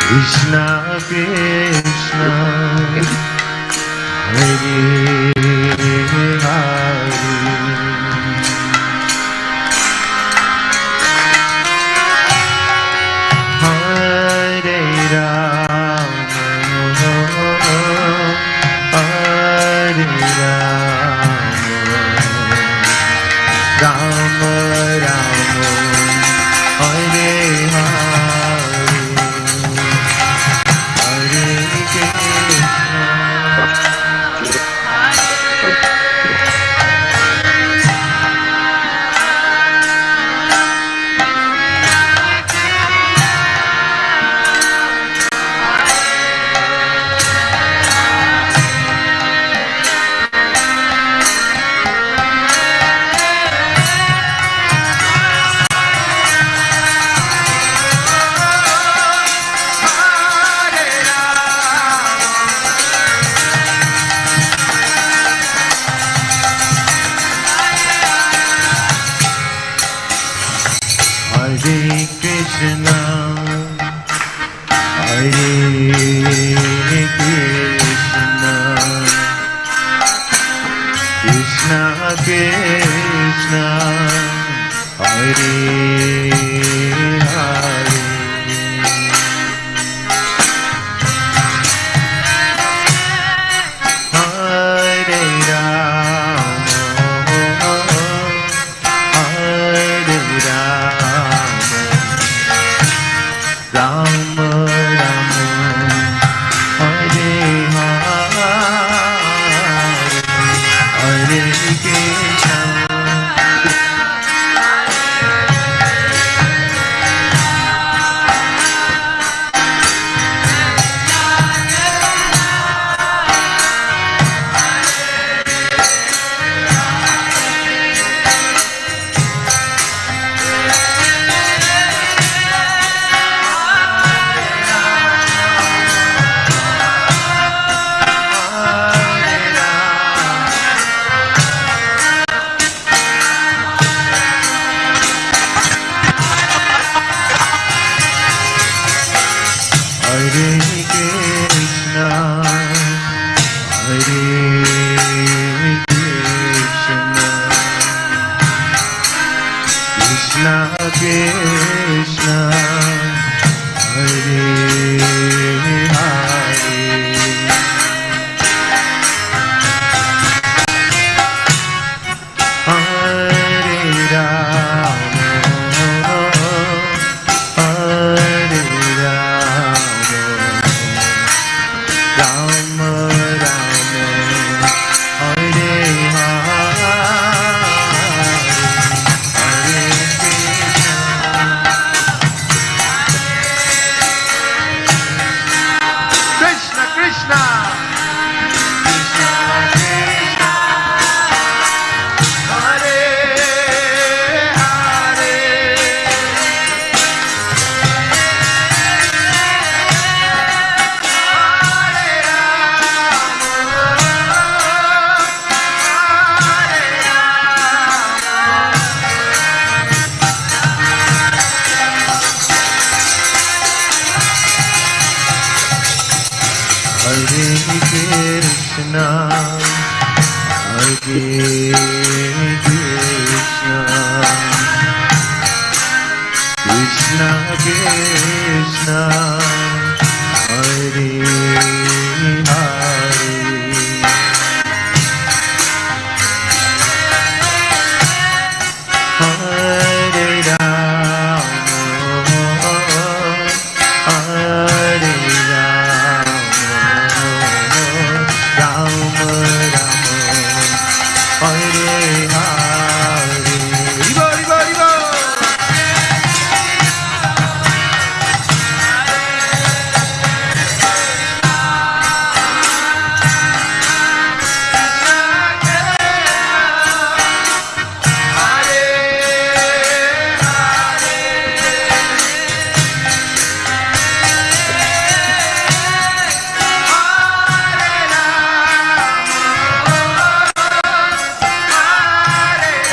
Krishna Krishna Hare Hare Hare Rama Rama Hare Krishna Krishna Hare Hare Hare Rama Hare Rama Rama Rama Hare Hare Ribo Ribo Ribo Hare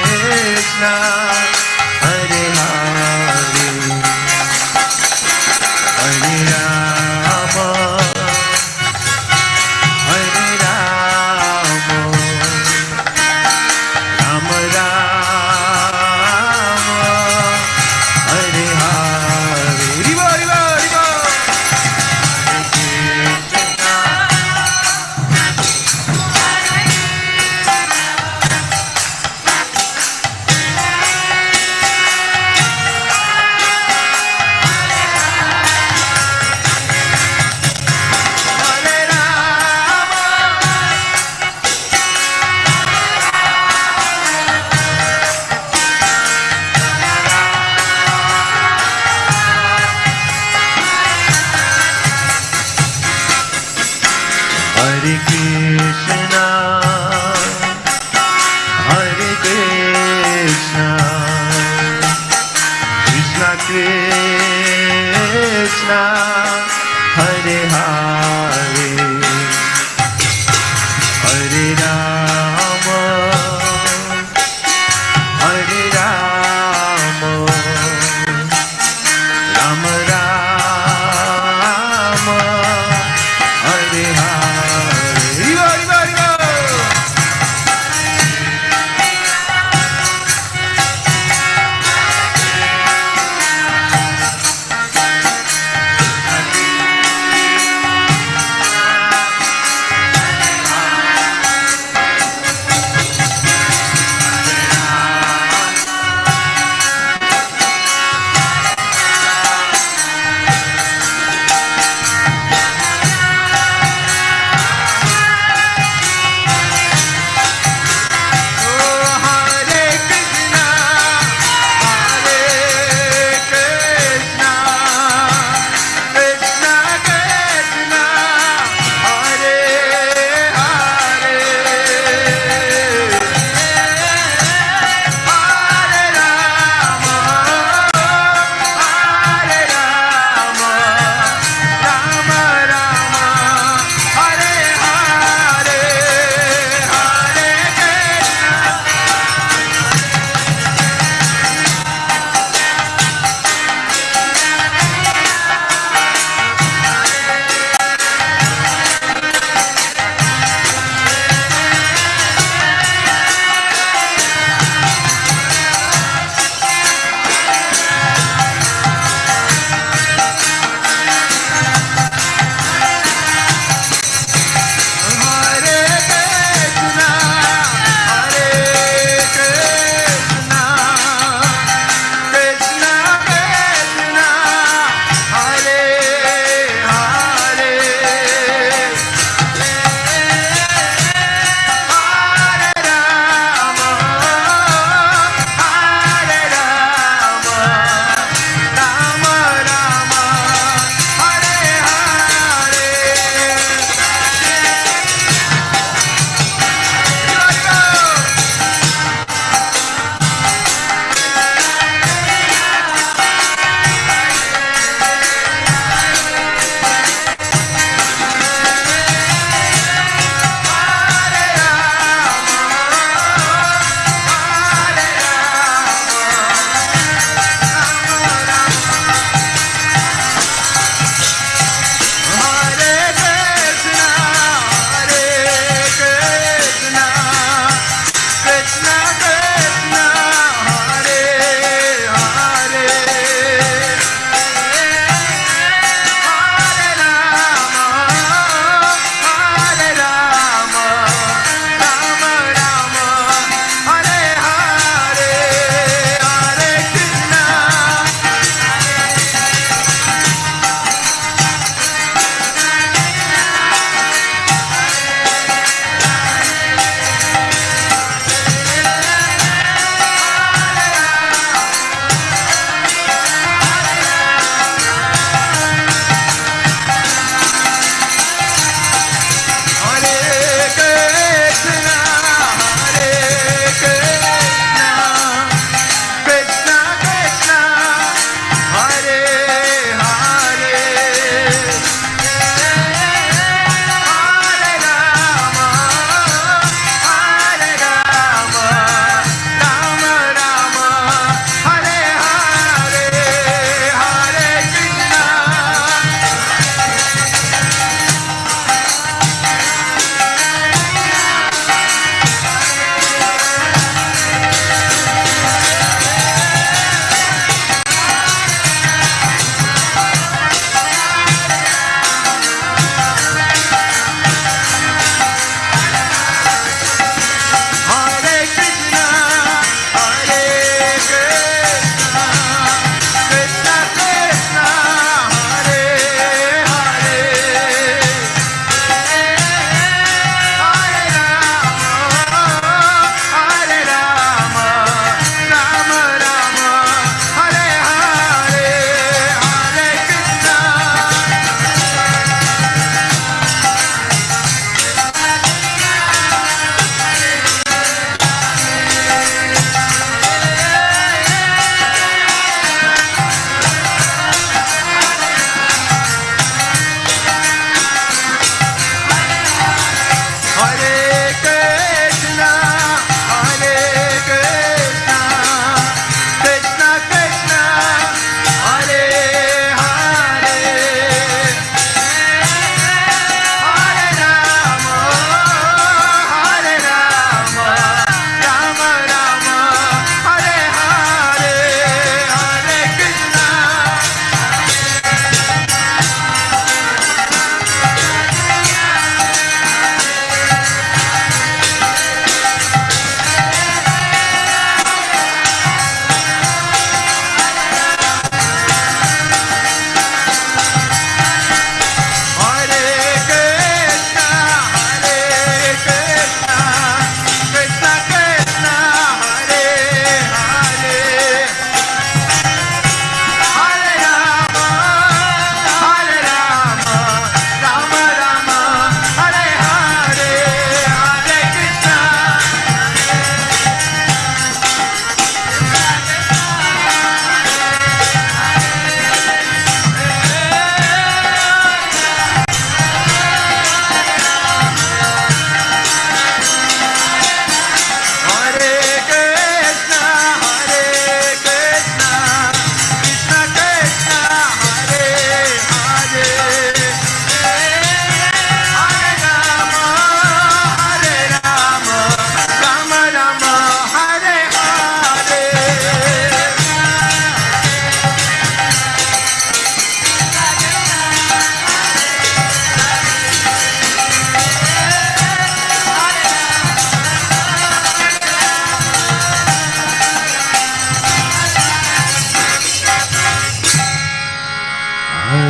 Krishna, Hare Rama, Hare Rama, Rama Rama, Hare Hare. Riva, Riva, Riva. Hare Krishna.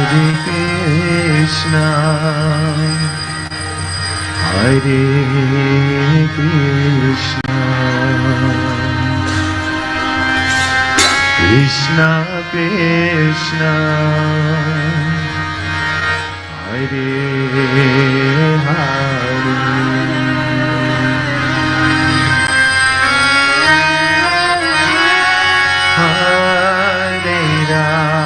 Krishna, Hare Krishna, Krishna Krishna, Hare Hare. Hare Rama.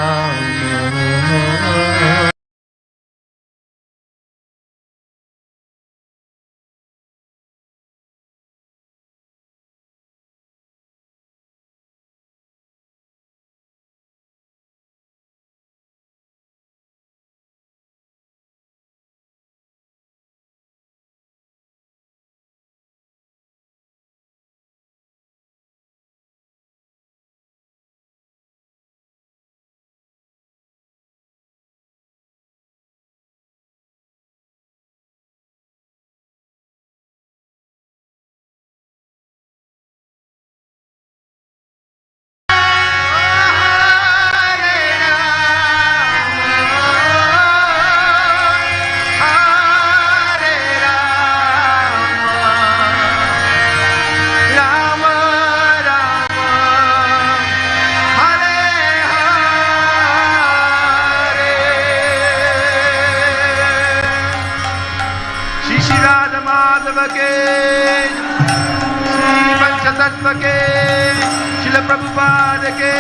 Radha Madhava ke, Shri Panchatattva ke, Shila Prabhupada ke.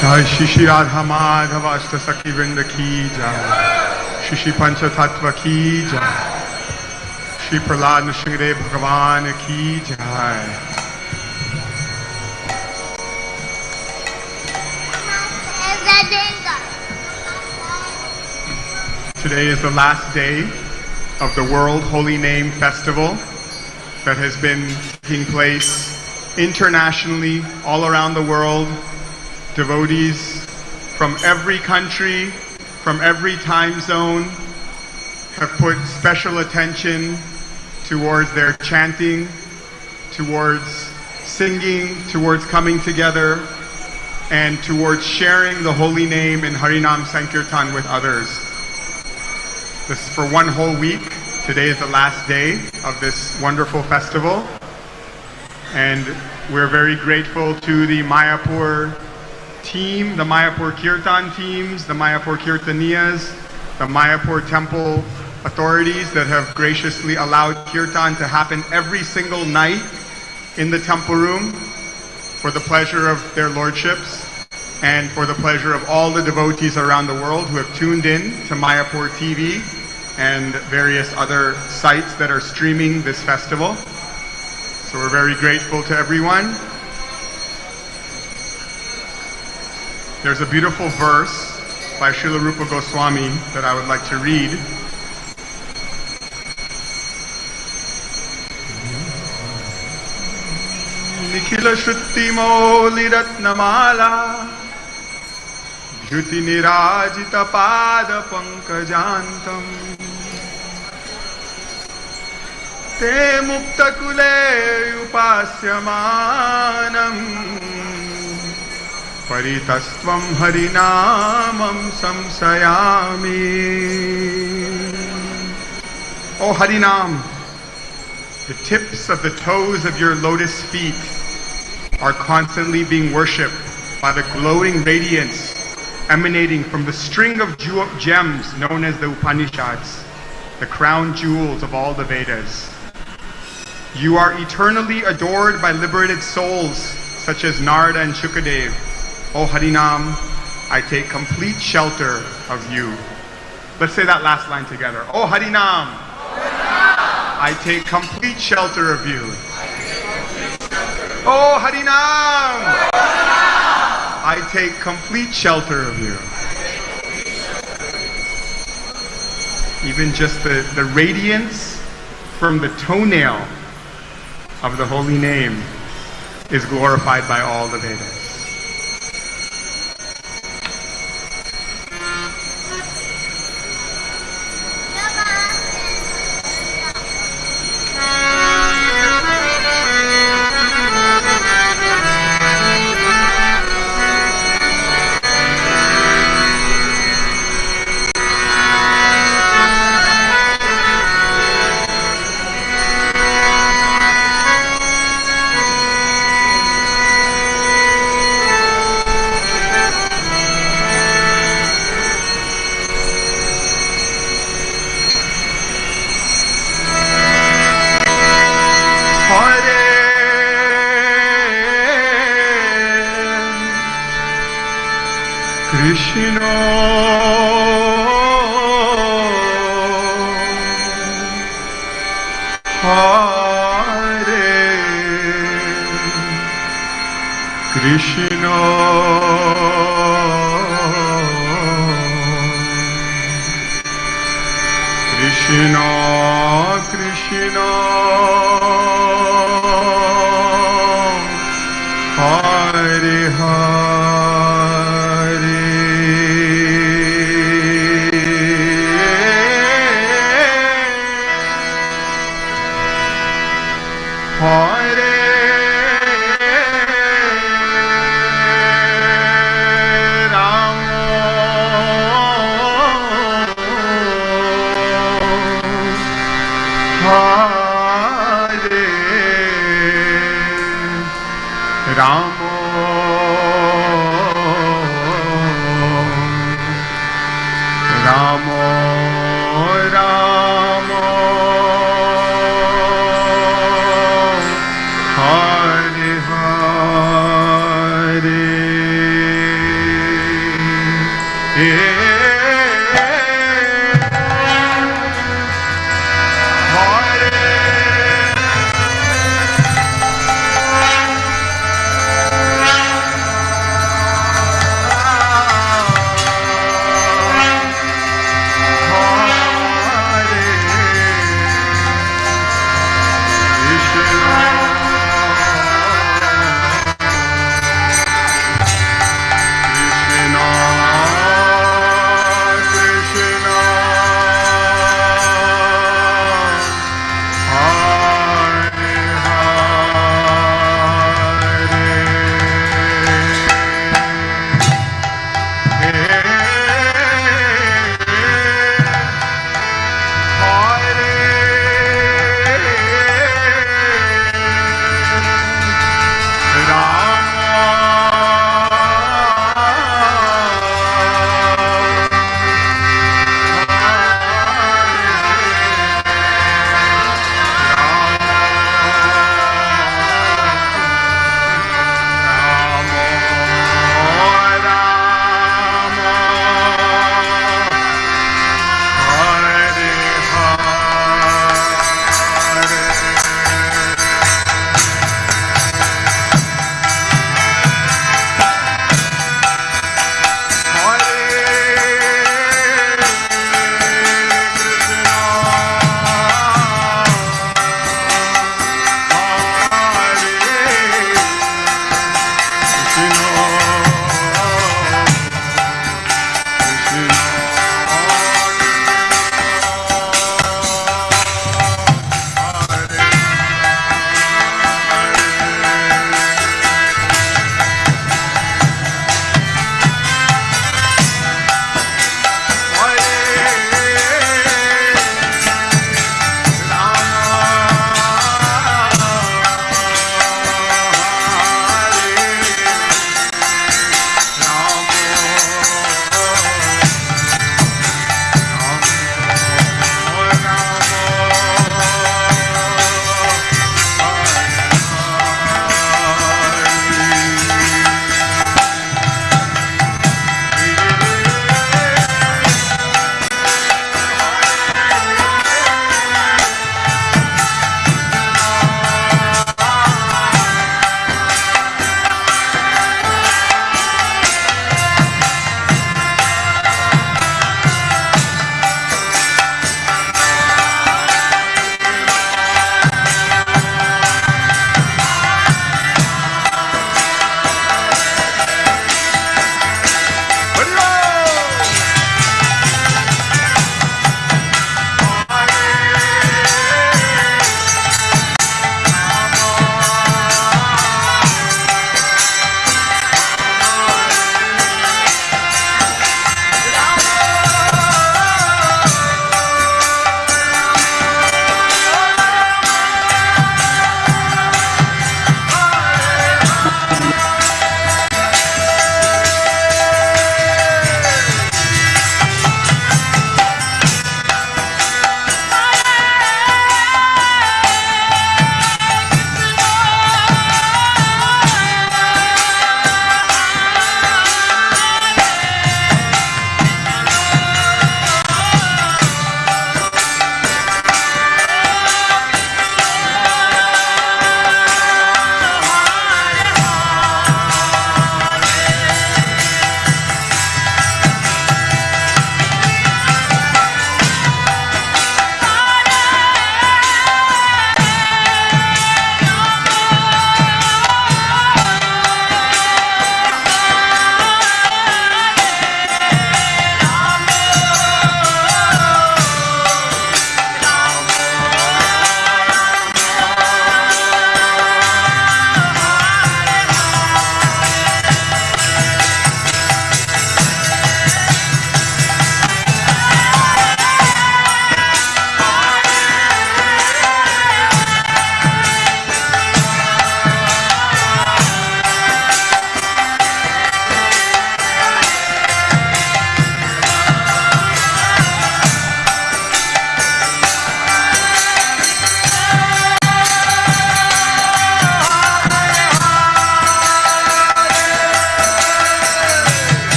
Jai Shri Radha Madhava Ashta Sakhi Vrinda ki Jai, Shri Pancha Tattva ki Jai, Shri Prahlad Nrsimhadev Bhagavan ki Jai. Today is the last day of the World Holy Name Festival that has been taking place internationally all around the world. Devotees from every country, from every time zone, have put special attention towards their chanting, towards singing, towards coming together, and towards sharing the holy name in Harinam Sankirtan with others. This is for one whole week. Today is the last day of this wonderful festival. And we're very grateful to the Mayapur team, the Mayapur Kirtan teams, the Mayapur Kirtaniyas, the Mayapur temple authorities that have graciously allowed Kirtan to happen every single night in the temple room for the pleasure of their lordships and for the pleasure of all the devotees around the world who have tuned in to Mayapur TV and various other sites that are streaming this festival. So we're very grateful to everyone. There's a beautiful verse by Srila Rupa Goswami that I would like to read. Nikhila Shruti Moli Ratnamala Jyoti Nirajita Pada Pankajantam Te Mukta Kule Upasyamanam Paritastvam Harinamam Samsayami. O Harinam, the tips of the toes of your lotus feet are constantly being worshipped by the glowing radiance emanating from the string of gems known as the Upanishads, the crown jewels of all the Vedas. You are eternally adored by liberated souls such as Narada and Shukadev. O Harinam, I take complete shelter of you. Let's say that last line together. O Harinam, I take complete shelter of you. O Harinam, I take complete shelter of you. Even just the radiance from the toenail of the holy name is glorified by all the Vedas.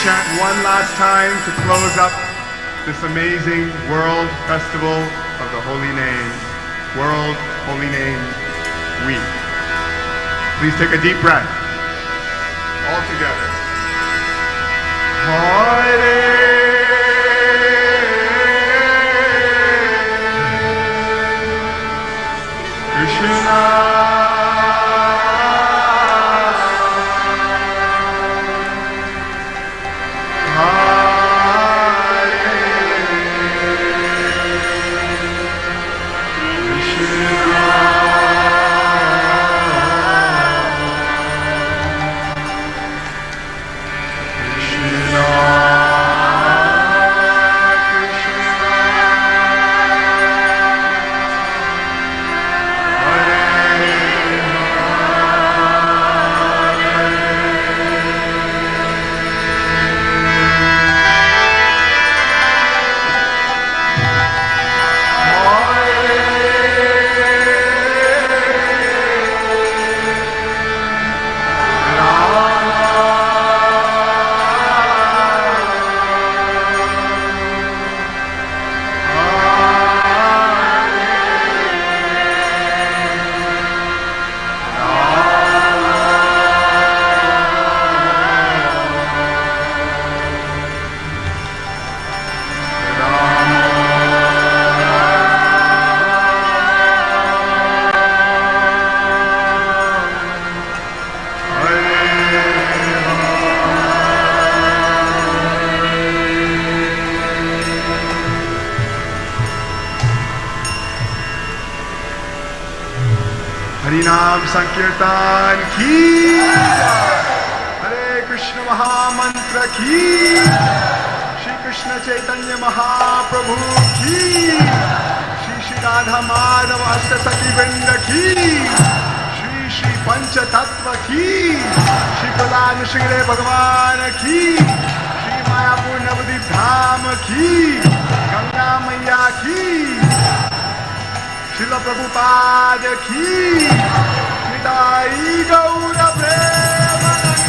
chant one last time to close up this amazing World Festival of the Holy Name, World Holy Name Week. Please take a deep breath. All together. Hare Krishna. Harinam Sankirtan ki jai. Hare Krishna Mahamantra ki jai. Shri Krishna Chaitanya Mahaprabhu ki jai. Shri Radha Madhava Astasati Vrinda ki jai. Shri Pancha Tattva ki jai. Shri Prahlad Shri Bhagavan ki jai. Shri Mayapur Navadip Dham ki jai. Ganga Maiya ki jai. Shila Prabhupada ki Nitai Gaura Premanande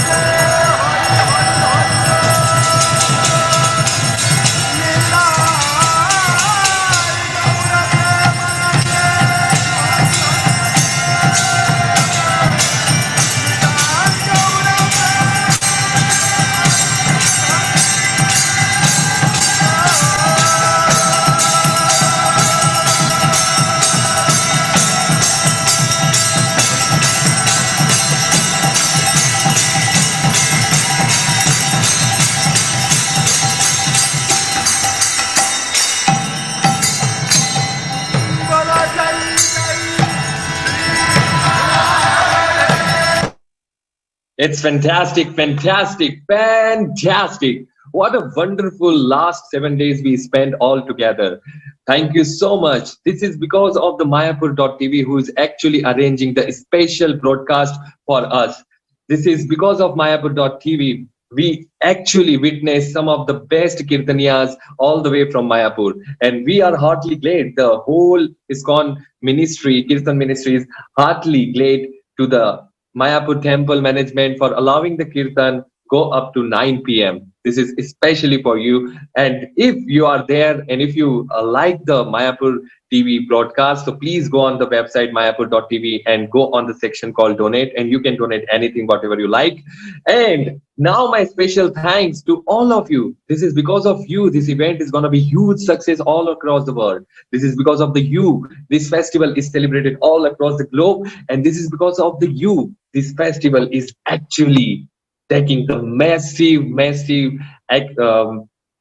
It's fantastic, fantastic, fantastic. What a wonderful last 7 days we spent all together. Thank you so much. This is because of the Mayapur.tv who is actually arranging the special broadcast for us. This is because of Mayapur.tv. We actually witnessed some of the best Kirtaniyas all the way from Mayapur. And we are heartily glad. The whole ISKCON ministry, Kirtan ministry is heartily glad to the Mayapur temple management for allowing the Kirtan go up to 9 p.m. This is especially for you. And if you are there and if you like the Mayapur TV broadcast, so please go on the website mayapur.tv and go on the section called donate, and you can donate anything, whatever you like. And now my special thanks to all of you. This is because of you. This event is going to be huge success all across the world. This is because of the you. This festival is celebrated all across the globe. And this is because of the you. This festival is actually taking the massive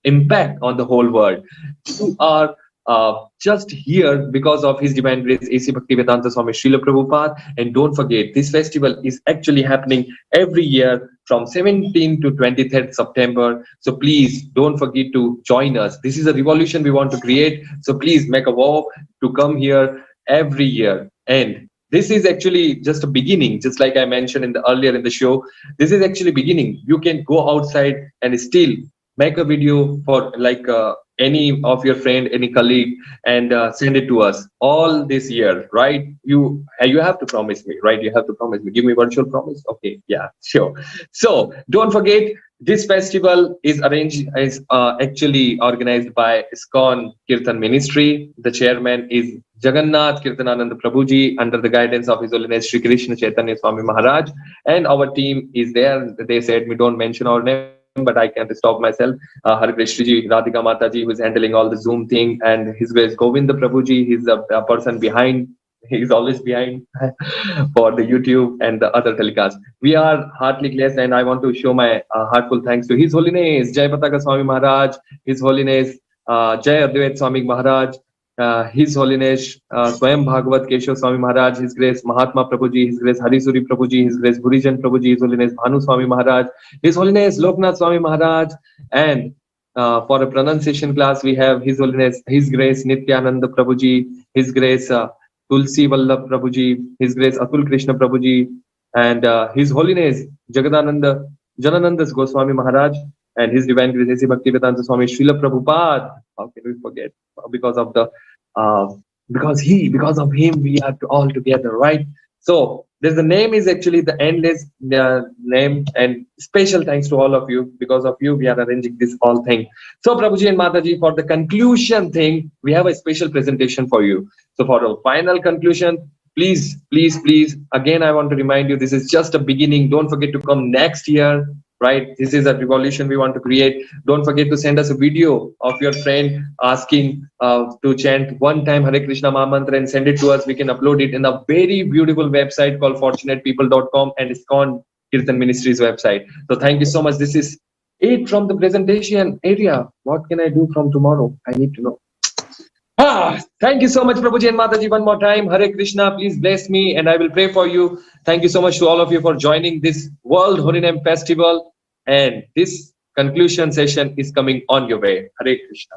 impact on the whole world. You are just here because of His Divine Grace A.C. Bhaktivedanta Swami Srila Prabhupada. And don't forget, this festival is actually happening every year from 17th to 23rd September. So please don't forget to join us. This is a revolution we want to create. So please make a vow to come here every year. And this is actually just a beginning, just like I mentioned earlier in the show. This is actually beginning. You can go outside and still make a video for like any of your friend, any colleague, and send it to us all this year, right? You have to promise me, right? You have to promise me. Give me virtual promise. Okay, yeah, sure. So don't forget, this festival is actually organized by ISKCON Kirtan Ministry. The chairman is Jagannath Kirtananand Prabhuji, under the guidance of His Holiness Shri Krishna Chaitanya Swami Maharaj, and our team is there. They said we don't mention our name, but I can't stop myself. Hare Krishna ji, Radhika Mataji, who is handling all the Zoom thing, and His Grace Govinda Prabhuji, he's the person behind. He's always behind for the YouTube and the other telecasts. We are heartily blessed, and I want to show my heartful thanks to His Holiness Jai Pataka Swami Maharaj, His Holiness Jai Advait Swami Maharaj, His Holiness Swayam Bhagavat Keshav Swami Maharaj, His Grace Mahatma Prabhuji, His Grace Harisuri Prabhuji, His Grace Bhurijan Prabhuji, His Holiness Bhanu Swami Maharaj, His Holiness Loknath Swami Maharaj, and for a pronunciation class we have His Holiness, His Grace Nityananda Prabhuji, His Grace Tulsi Vallabh Prabhuji, His Grace Atul Krishna Prabhuji, and His Holiness Jananandas Goswami Maharaj, and His Divine Grace Bhaktivedanta Swami Shila Prabhupada. How can we forget? Because of him we are all together, right? So the name is actually the endless name, and special thanks to all of you. Because of you we are arranging this whole thing. So Prabhuji and Mataji, for the conclusion thing, we have a special presentation for you. So for the final conclusion, please, again I want to remind you, this is just a beginning. Don't forget to come next year, right? This is a revolution we want to create. Don't forget to send us a video of your friend asking to chant one time Hare Krishna Maha Mantra and send it to us. We can upload it in a very beautiful website called fortunatepeople.com and ISKCON Kirtan Ministries website. So thank you so much. This is it from the presentation area. What can I do from tomorrow? I need to know. Thank you so much, Prabhuji and Mataji, one more time. Hare Krishna, please bless me and I will pray for you. Thank you so much to all of you for joining this World Holy Name Festival. And this conclusion session is coming on your way. Hare Krishna.